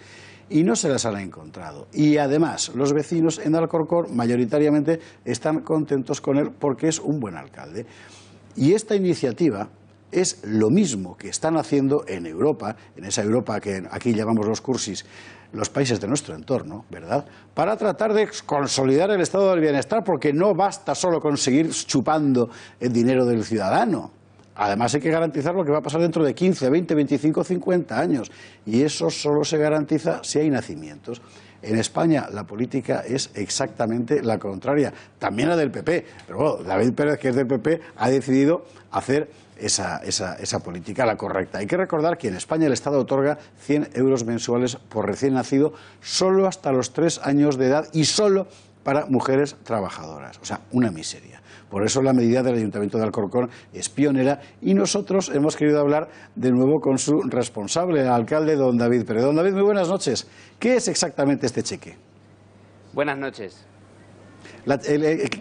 y no se las han encontrado. Y además, los vecinos en Alcorcón mayoritariamente están contentos con él porque es un buen alcalde. Y esta iniciativa es lo mismo que están haciendo en Europa, en esa Europa que aquí llamamos los cursis, los países de nuestro entorno, ¿verdad?, para tratar de consolidar el estado del bienestar, porque no basta solo con seguir chupando el dinero del ciudadano. Además hay que garantizar lo que va a pasar dentro de 15, 20, 25, 50 años. Y eso solo se garantiza si hay nacimientos. En España la política es exactamente la contraria, también la del PP, pero bueno, David Pérez, que es del PP, ha decidido hacer esa política, la correcta. Hay que recordar que en España el Estado otorga 100 euros mensuales por recién nacido solo hasta los 3 años de edad y solo para mujeres trabajadoras, o sea, una miseria. Por eso la medida del Ayuntamiento de Alcorcón es pionera y nosotros hemos querido hablar de nuevo con su responsable, el alcalde don David Pérez. Don David, muy buenas noches. ¿Qué es exactamente este cheque? Buenas noches.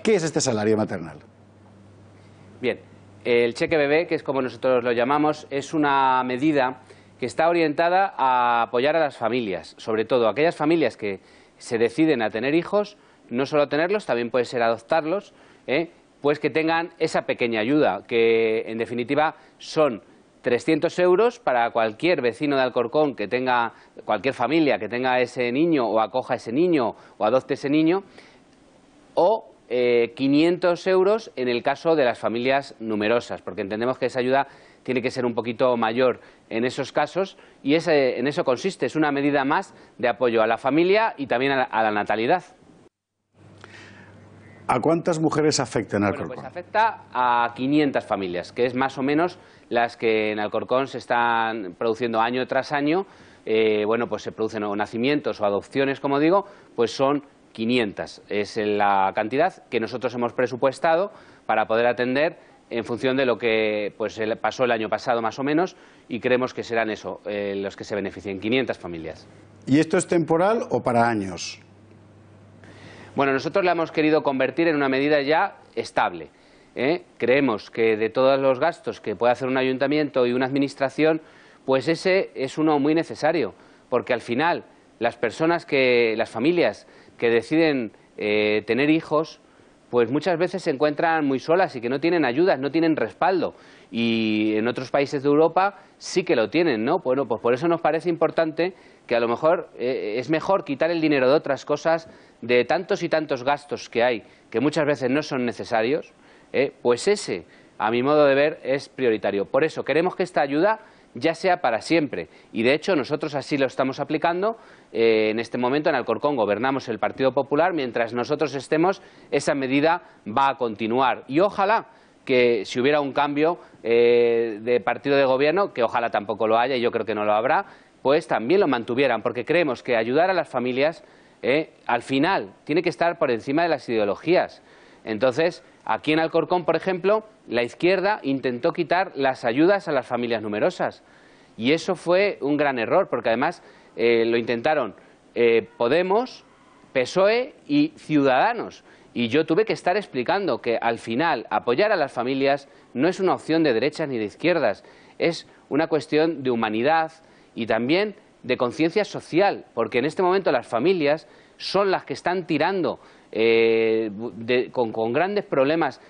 ¿Qué es este salario maternal? Bien, el cheque bebé, que es como nosotros lo llamamos, es una medida que está orientada a apoyar a las familias, sobre todo aquellas familias que se deciden a tener hijos, no solo tenerlos, también puede ser adoptarlos, pues que tengan esa pequeña ayuda, que en definitiva son 300 euros para cualquier vecino de Alcorcón que tenga, cualquier familia que tenga ese niño o acoja ese niño o adopte ese niño, o 500 euros en el caso de las familias numerosas, porque entendemos que esa ayuda tiene que ser un poquito mayor en esos casos y en eso consiste, es una medida más de apoyo a la familia y también a la natalidad. ¿A cuántas mujeres afecta en Alcorcón? Pues afecta a 500 familias, que es más o menos las que en Alcorcón se están produciendo año tras año. Pues se producen o nacimientos o adopciones, como digo, pues son 500. Es la cantidad que nosotros hemos presupuestado para poder atender en función de lo que pasó el año pasado más o menos, y creemos que serán los que se beneficien, 500 familias. ¿Y esto es temporal o para años? Bueno, nosotros la hemos querido convertir en una medida ya estable. Creemos que de todos los gastos que puede hacer un ayuntamiento y una administración, pues ese es uno muy necesario, porque al final las familias que deciden tener hijos, pues muchas veces se encuentran muy solas y que no tienen ayudas, no tienen respaldo. Y en otros países de Europa sí que lo tienen, ¿no? Bueno, pues por eso nos parece importante que a lo mejor es mejor quitar el dinero de otras cosas, de tantos y tantos gastos que hay, que muchas veces no son necesarios, pues ese, a mi modo de ver, es prioritario. Por eso queremos que esta ayuda ya sea para siempre. Y de hecho nosotros así lo estamos aplicando. En este momento en Alcorcón gobernamos el Partido Popular. Mientras nosotros estemos, esa medida va a continuar. Y ojalá que si hubiera un cambio de partido de gobierno, que ojalá tampoco lo haya y yo creo que no lo habrá, pues también lo mantuvieran, porque creemos que ayudar a las familias al final tiene que estar por encima de las ideologías. Entonces, aquí en Alcorcón, por ejemplo, la izquierda intentó quitar las ayudas a las familias numerosas. Y eso fue un gran error, porque además lo intentaron Podemos, PSOE y Ciudadanos. Y yo tuve que estar explicando que al final apoyar a las familias no es una opción de derechas ni de izquierdas, es una cuestión de humanidad y también de conciencia social, porque en este momento las familias son las que están tirando con grandes problemas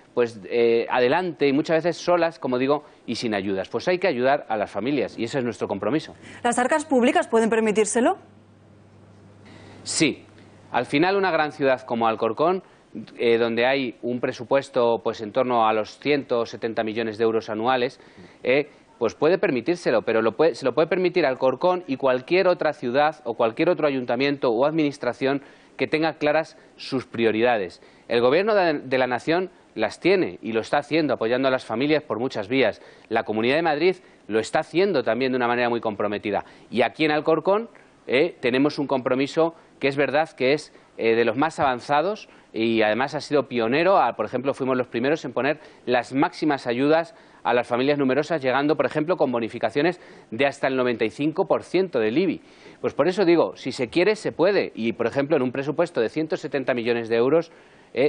adelante y muchas veces solas, como digo, y sin ayudas. Pues hay que ayudar a las familias y ese es nuestro compromiso. ¿Las arcas públicas pueden permitírselo? Sí. Al final una gran ciudad como Alcorcón, donde hay un presupuesto pues en torno a los 170 millones de euros anuales, pues puede permitírselo, pero se lo puede permitir Alcorcón y cualquier otra ciudad o cualquier otro ayuntamiento o administración que tenga claras sus prioridades. El Gobierno de la Nación las tiene y lo está haciendo, apoyando a las familias por muchas vías. La Comunidad de Madrid lo está haciendo también de una manera muy comprometida. Y aquí en Alcorcón tenemos un compromiso que es verdad que es de los más avanzados y además ha sido pionero. Por ejemplo, fuimos los primeros en poner las máximas ayudas a las familias numerosas, llegando, por ejemplo, con bonificaciones de hasta el 95% del IBI. Pues por eso digo, si se quiere, se puede. Y, por ejemplo, en un presupuesto de 170 millones de euros,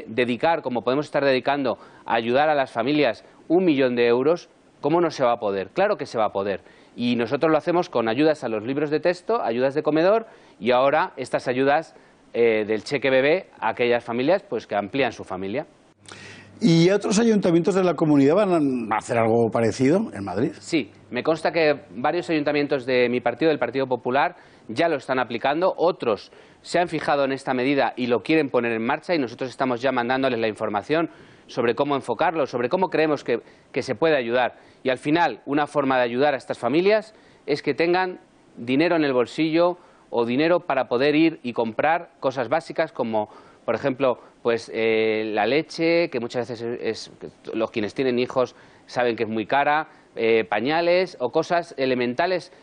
dedicar, como podemos estar dedicando, a ayudar a las familias 1 millón de euros, ¿cómo no se va a poder? Claro que se va a poder. Y nosotros lo hacemos con ayudas a los libros de texto, ayudas de comedor y ahora estas ayudas del cheque bebé a aquellas familias pues que amplían su familia. ¿Y otros ayuntamientos de la comunidad van a hacer algo parecido en Madrid? Sí, me consta que varios ayuntamientos de mi partido, del Partido Popular, ya lo están aplicando. Otros se han fijado en esta medida y lo quieren poner en marcha y nosotros estamos ya mandándoles la información sobre cómo enfocarlo, sobre cómo creemos que se puede ayudar. Y al final, una forma de ayudar a estas familias es que tengan dinero en el bolsillo o dinero para poder ir y comprar cosas básicas como, por ejemplo, pues la leche, que muchas veces los quienes tienen hijos saben que es muy cara, pañales o cosas elementales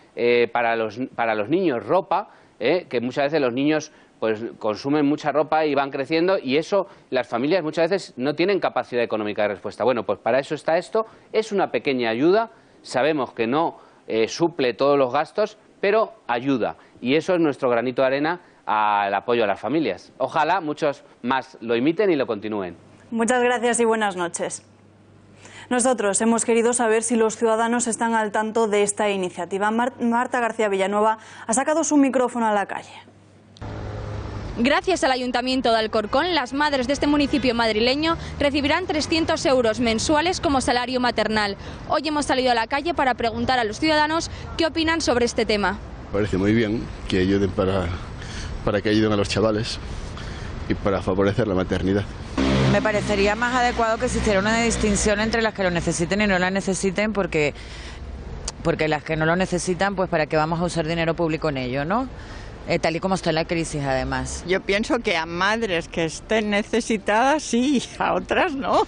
para los niños, ropa, que muchas veces los niños pues consumen mucha ropa y van creciendo y eso las familias muchas veces no tienen capacidad económica de respuesta. Bueno, pues para eso está esto, es una pequeña ayuda, sabemos que no suple todos los gastos, pero ayuda y eso es nuestro granito de arena al apoyo a las familias. Ojalá muchos más lo imiten y lo continúen. Muchas gracias y buenas noches. Nosotros hemos querido saber si los ciudadanos están al tanto de esta iniciativa. Marta García Villanueva ha sacado su micrófono a la calle. Gracias al Ayuntamiento de Alcorcón, las madres de este municipio madrileño recibirán 300 euros mensuales como salario maternal. Hoy hemos salido a la calle para preguntar a los ciudadanos qué opinan sobre este tema. Me parece muy bien que ayuden para que ayuden a los chavales y para favorecer la maternidad. Me parecería más adecuado que se hiciera una distinción entre las que lo necesiten y no la necesiten, porque las que no lo necesitan, pues para qué vamos a usar dinero público en ello, ¿no? Tal y como está la crisis, además. Yo pienso que a madres que estén necesitadas, sí, a otras no.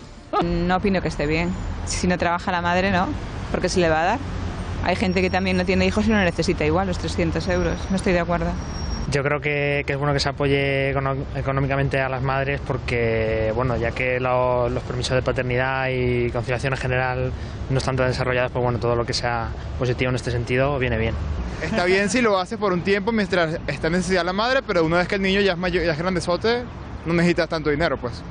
No opino que esté bien. Si no trabaja la madre, no, porque se le va a dar. Hay gente que también no tiene hijos y no necesita igual los 300 euros. No estoy de acuerdo. Yo creo que es bueno que se apoye económicamente a las madres porque, bueno, ya que los permisos de paternidad y conciliación en general no están tan desarrollados, pues bueno, todo lo que sea positivo en este sentido viene bien. Está bien si lo haces por un tiempo mientras está en necesidad la madre, pero una vez que el niño ya es mayor, ya es grandezote, no necesitas tanto dinero, pues.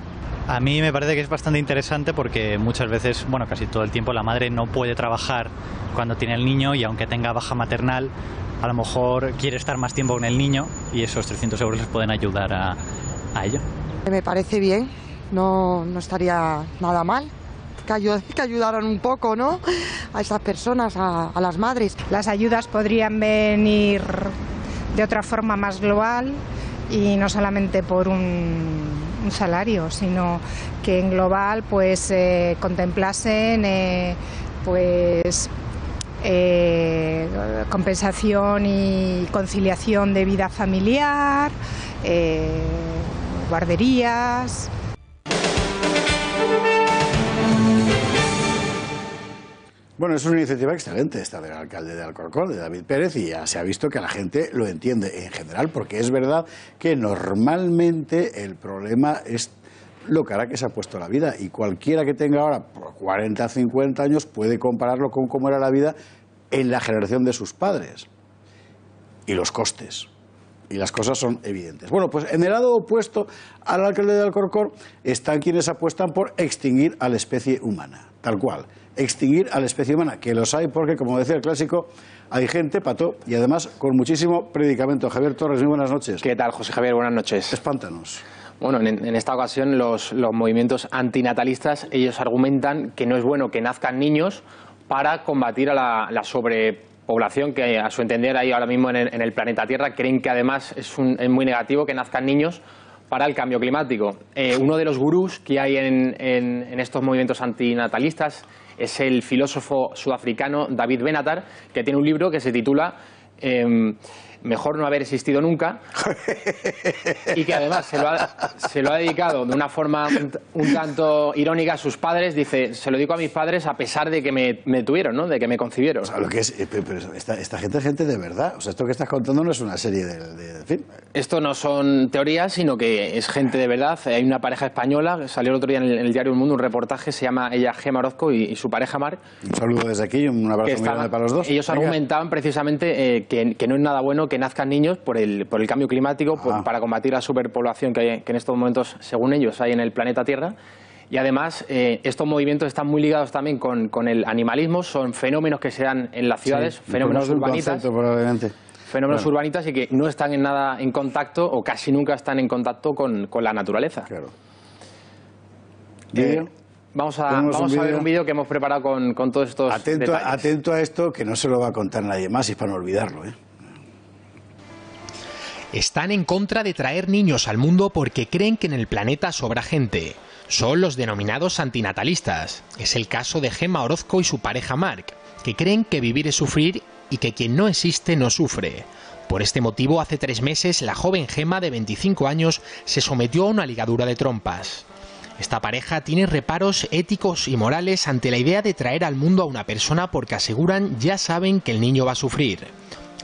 A mí me parece que es bastante interesante porque muchas veces, bueno, casi todo el tiempo la madre no puede trabajar cuando tiene el niño y aunque tenga baja maternal, a lo mejor quiere estar más tiempo con el niño y esos 300 euros les pueden ayudar a ello. Me parece bien, no estaría nada mal que ayudaran un poco, ¿no?, a esas personas, a las madres. Las ayudas podrían venir de otra forma más global y no solamente por un salario, sino que en global pues contemplasen compensación y conciliación de vida familiar, guarderías. Bueno, es una iniciativa excelente esta del alcalde de Alcorcón, de David Pérez, y ya se ha visto que la gente lo entiende en general, porque es verdad que normalmente el problema es lo cara que se ha puesto la vida, y cualquiera que tenga ahora 40, 50 años puede compararlo con cómo era la vida en la generación de sus padres y los costes. Y las cosas son evidentes. Bueno, pues en el lado opuesto al alcalde de Alcorcón están quienes apuestan por extinguir a la especie humana, tal cual. Extinguir a la especie humana, que los hay porque, como decía el clásico, hay gente, pato, y además con muchísimo predicamento. Javier Torres, muy buenas noches. ¿Qué tal, José Javier? Buenas noches. Espántanos. Bueno, en esta ocasión los movimientos antinatalistas, ellos argumentan que no es bueno que nazcan niños para combatir a la sobrepoblación que, a su entender, hay ahora mismo en el planeta Tierra. Creen que además es muy negativo que nazcan niños para el cambio climático. Uno de los gurús que hay en estos movimientos antinatalistas es el filósofo sudafricano David Benatar, que tiene un libro que se titula Mejor no haber existido nunca, y que además se lo ha dedicado de una forma un tanto irónica a sus padres. Dice, se lo dedico a mis padres a pesar de que me tuvieron, ¿no?, de que me concibieron. O sea, lo que es, pero esta gente es gente de verdad. O sea, esto que estás contando no es una serie de fin. Esto no son teorías, sino que es gente de verdad. Hay una pareja española, que salió el otro día en el diario El Mundo un reportaje, se llama ella Gemma Orozco y su pareja Marc. Un saludo desde aquí y un abrazo muy grande para los dos. Ellos argumentaban precisamente que no es nada bueno que nazcan niños por el cambio climático, para combatir la superpoblación que en estos momentos, según ellos, hay en el planeta Tierra. Y además, estos movimientos están muy ligados también con el animalismo. Son fenómenos que se dan en las ciudades, sí, fenómenos urbanitas. Fenómenos urbanitas y que no están en nada en contacto, o casi nunca están en contacto con la naturaleza. Claro. Vamos a ver un vídeo que hemos preparado con todos estos detalles. Atento a esto, que no se lo va a contar nadie más, y para no olvidarlo, ¿eh? Están en contra de traer niños al mundo porque creen que en el planeta sobra gente. Son los denominados antinatalistas. Es el caso de Gemma Orozco y su pareja Marc, que creen que vivir es sufrir y que quien no existe no sufre. Por este motivo, hace 3 meses, la joven Gemma, de 25 años, se sometió a una ligadura de trompas. Esta pareja tiene reparos éticos y morales ante la idea de traer al mundo a una persona porque aseguran ya saben que el niño va a sufrir.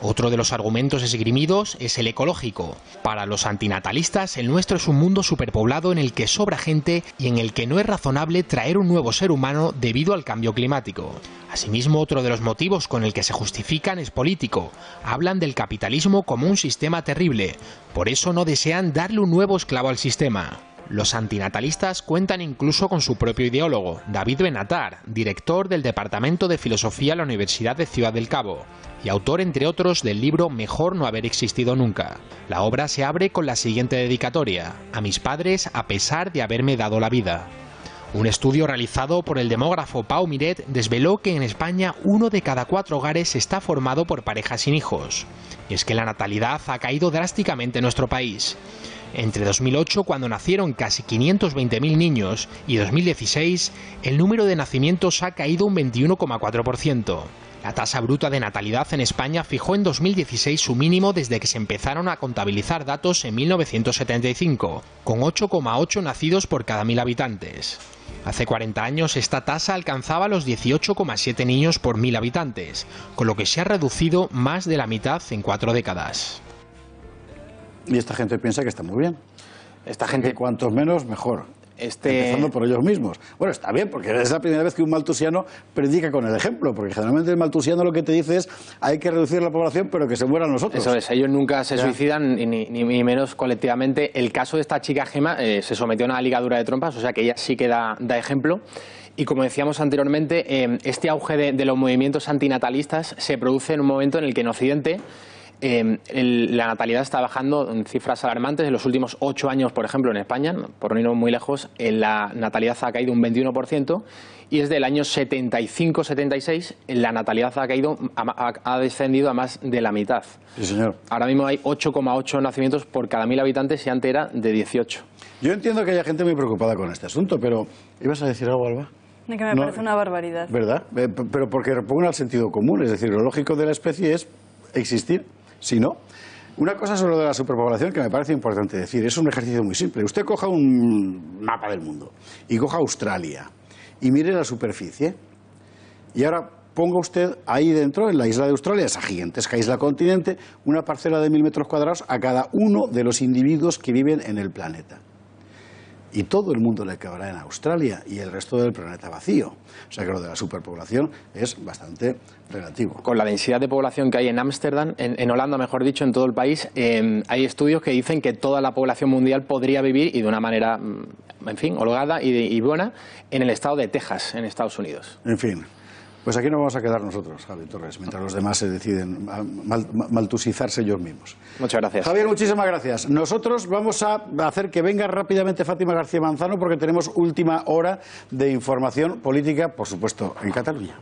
Otro de los argumentos esgrimidos es el ecológico. Para los antinatalistas, el nuestro es un mundo superpoblado en el que sobra gente y en el que no es razonable traer un nuevo ser humano debido al cambio climático. Asimismo, otro de los motivos con el que se justifican es político. Hablan del capitalismo como un sistema terrible. Por eso no desean darle un nuevo esclavo al sistema. Los antinatalistas cuentan incluso con su propio ideólogo, David Benatar, director del Departamento de Filosofía de la Universidad de Ciudad del Cabo, y autor, entre otros, del libro Mejor no haber existido nunca. La obra se abre con la siguiente dedicatoria: a mis padres a pesar de haberme dado la vida. Un estudio realizado por el demógrafo Pau Miret desveló que en España 1 de cada 4 hogares está formado por parejas sin hijos. Y es que la natalidad ha caído drásticamente en nuestro país. Entre 2008, cuando nacieron casi 520.000 niños, y 2016, el número de nacimientos ha caído un 21,4%. La tasa bruta de natalidad en España fijó en 2016 su mínimo desde que se empezaron a contabilizar datos en 1975, con 8,8 nacidos por cada 1.000 habitantes. Hace 40 años esta tasa alcanzaba los 18,7 niños por 1.000 habitantes, con lo que se ha reducido más de la mitad en 4 décadas. Y esta gente piensa que está muy bien. Esta gente, que cuantos menos, mejor. Empezando por ellos mismos. Bueno, está bien, porque es la primera vez que un maltusiano predica con el ejemplo, porque generalmente el maltusiano lo que te dice es hay que reducir la población, pero que se mueran los otros. Eso es, ellos nunca se suicidan, ni menos colectivamente. El caso de esta chica Gema se sometió a una ligadura de trompas, o sea que ella sí que da ejemplo. Y como decíamos anteriormente, este auge de los movimientos antinatalistas se produce en un momento en el que en Occidente la natalidad está bajando en cifras alarmantes. En los últimos 8 años, por ejemplo, en España, por no irnos muy lejos, la natalidad ha caído un 21%, y desde el año 75-76 la natalidad ha descendido a más de la mitad. Sí, señor. Ahora mismo hay 8,8 nacimientos por cada 1.000 habitantes y antes era de 18. Yo entiendo que haya gente muy preocupada con este asunto, pero ¿ibas a decir algo, Alba? Que me parece una barbaridad. ¿Verdad? Pero porque repugna al sentido común, es decir, lo lógico de la especie es existir. Si no, una cosa sobre lo de la superpoblación que me parece importante decir, es un ejercicio muy simple. Usted coja un mapa del mundo y coja Australia y mire la superficie y ahora ponga usted ahí dentro, en la isla de Australia, esa gigantesca isla continente, una parcela de 1000 metros cuadrados a cada uno de los individuos que viven en el planeta. Y todo el mundo le cabrá en Australia y el resto del planeta vacío. O sea que lo de la superpoblación es bastante relativo. Con la densidad de población que hay en Ámsterdam, en Holanda, mejor dicho, en todo el país, hay estudios que dicen que toda la población mundial podría vivir, y de una manera, en fin, holgada y buena, en el estado de Texas, en Estados Unidos. En fin. Pues aquí nos vamos a quedar nosotros, Javi Torres, mientras los demás se deciden maltusizarse ellos mismos. Muchas gracias. Javier, muchísimas gracias. Nosotros vamos a hacer que venga rápidamente Fátima García Manzano porque tenemos última hora de información política, por supuesto, en Cataluña.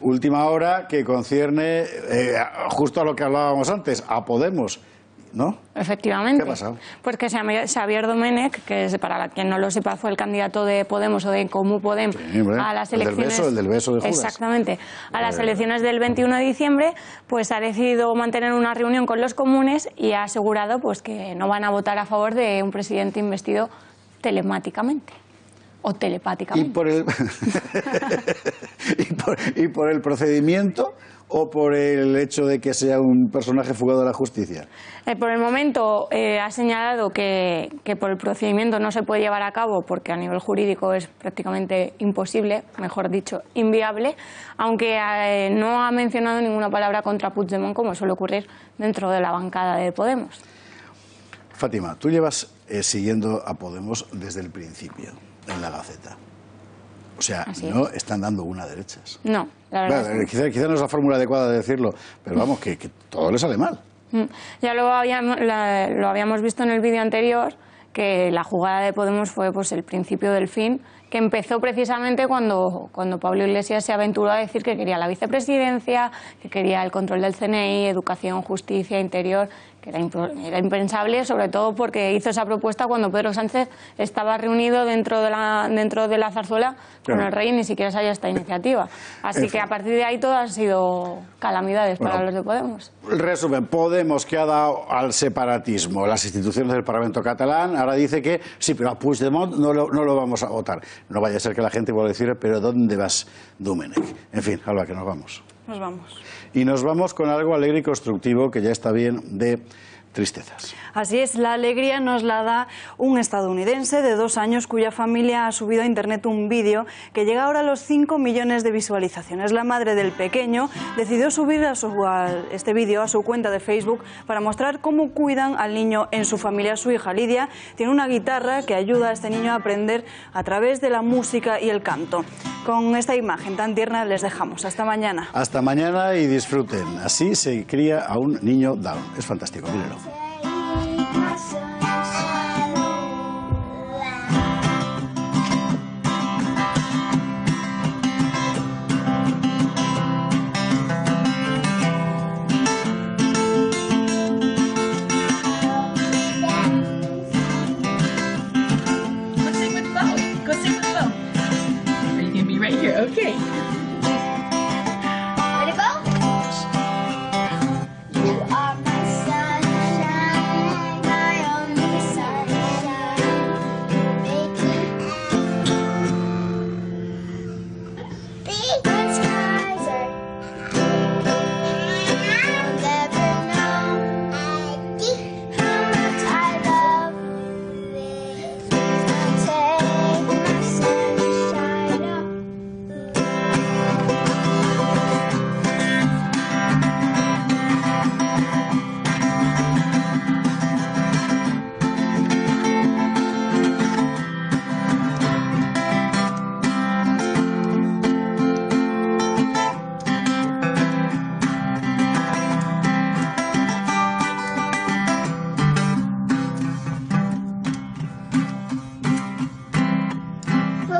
Última hora que concierne justo a lo que hablábamos antes, a Podemos. ¿No? Efectivamente. ¿Qué ha pasado? Pues que Xavier Domènech, que para quien no lo sepa fue el candidato de Podemos o de En Comú Podem a las elecciones... El del beso de Judas. Exactamente. A las elecciones del 21 de diciembre, pues ha decidido mantener una reunión con los comunes y ha asegurado pues que no van a votar a favor de un presidente investido telemáticamente. O telepáticamente. ¿Y por el procedimiento o por el hecho de que sea un personaje fugado de la justicia? Por el momento ha señalado que por el procedimiento no se puede llevar a cabo porque a nivel jurídico es prácticamente imposible, mejor dicho, inviable, aunque no ha mencionado ninguna palabra contra Puigdemont, como suele ocurrir dentro de la bancada de Podemos. Fátima, tú llevas siguiendo a Podemos desde el principio en la Gaceta. O sea, no están dando una derechas. No, la verdad. Bueno, quizá no es la fórmula adecuada de decirlo, pero vamos, que todo le sale mal. Ya lo habíamos visto en el vídeo anterior, que la jugada de Podemos fue pues el principio del fin, que empezó precisamente cuando Pablo Iglesias se aventuró a decir que quería la vicepresidencia, que quería el control del CNI, educación, justicia, interior, que era impensable, sobre todo porque hizo esa propuesta cuando Pedro Sánchez estaba reunido dentro de la zarzuela con el rey y ni siquiera salió esta iniciativa. Así que a partir de ahí todo han sido calamidades para los de Podemos. Resumen, Podemos, que ha dado al separatismo las instituciones del Parlamento catalán, ahora dice que sí, pero a Puigdemont no lo vamos a votar. No vaya a ser que la gente vuelva a decir, pero ¿dónde vas, Domènech? En fin, Alba, que nos vamos. Nos vamos. Y nos vamos con algo alegre y constructivo, que ya está bien de tristezas. Así es, la alegría nos la da un estadounidense de 2 años cuya familia ha subido a internet un vídeo que llega ahora a los 5 millones de visualizaciones. La madre del pequeño decidió subir este vídeo a su cuenta de Facebook para mostrar cómo cuidan al niño en su familia. Su hija Lidia tiene una guitarra que ayuda a este niño a aprender a través de la música y el canto. Con esta imagen tan tierna les dejamos. Hasta mañana. Hasta mañana y disfruten. Así se cría a un niño Down. Es fantástico, mírenlo.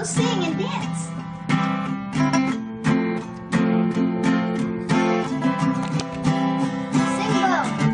sing and dance. Sing low.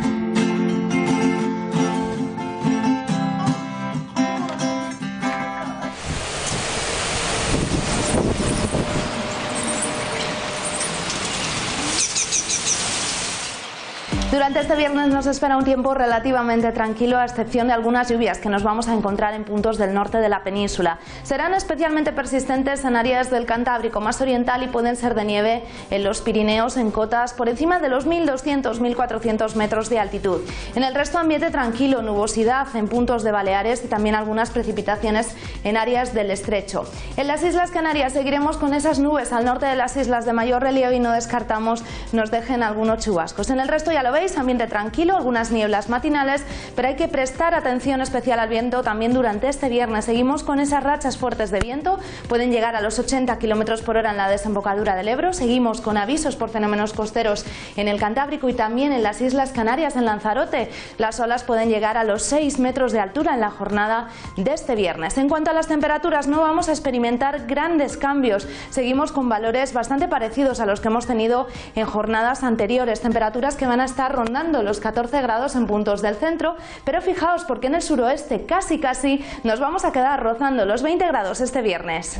Durante este viernes nos espera un tiempo relativamente tranquilo, a excepción de algunas lluvias que nos vamos a encontrar en puntos del norte de la península. Serán especialmente persistentes en áreas del Cantábrico más oriental y pueden ser de nieve en los Pirineos en cotas por encima de los 1.200-1.400 metros de altitud. En el resto ambiente tranquilo, nubosidad en puntos de Baleares y también algunas precipitaciones en áreas del Estrecho. En las Islas Canarias seguiremos con esas nubes al norte de las islas de mayor relieve y no descartamos nos dejen algunos chubascos. En el resto ya lo veis, ambiente tranquilo, algunas nieblas matinales, pero hay que prestar atención especial al viento también durante este viernes. Seguimos con esas rachas fuertes de viento, pueden llegar a los 80 km por hora en la desembocadura del Ebro. Seguimos con avisos por fenómenos costeros en el Cantábrico y también en las Islas Canarias, en Lanzarote. Las olas pueden llegar a los 6 metros de altura en la jornada de este viernes. En cuanto a las temperaturas, no vamos a experimentar grandes cambios. Seguimos con valores bastante parecidos a los que hemos tenido en jornadas anteriores. Temperaturas que van a estar rondando los 14 grados en puntos del centro, pero fijaos porque en el suroeste casi nos vamos a quedar rozando los 20 grados este viernes.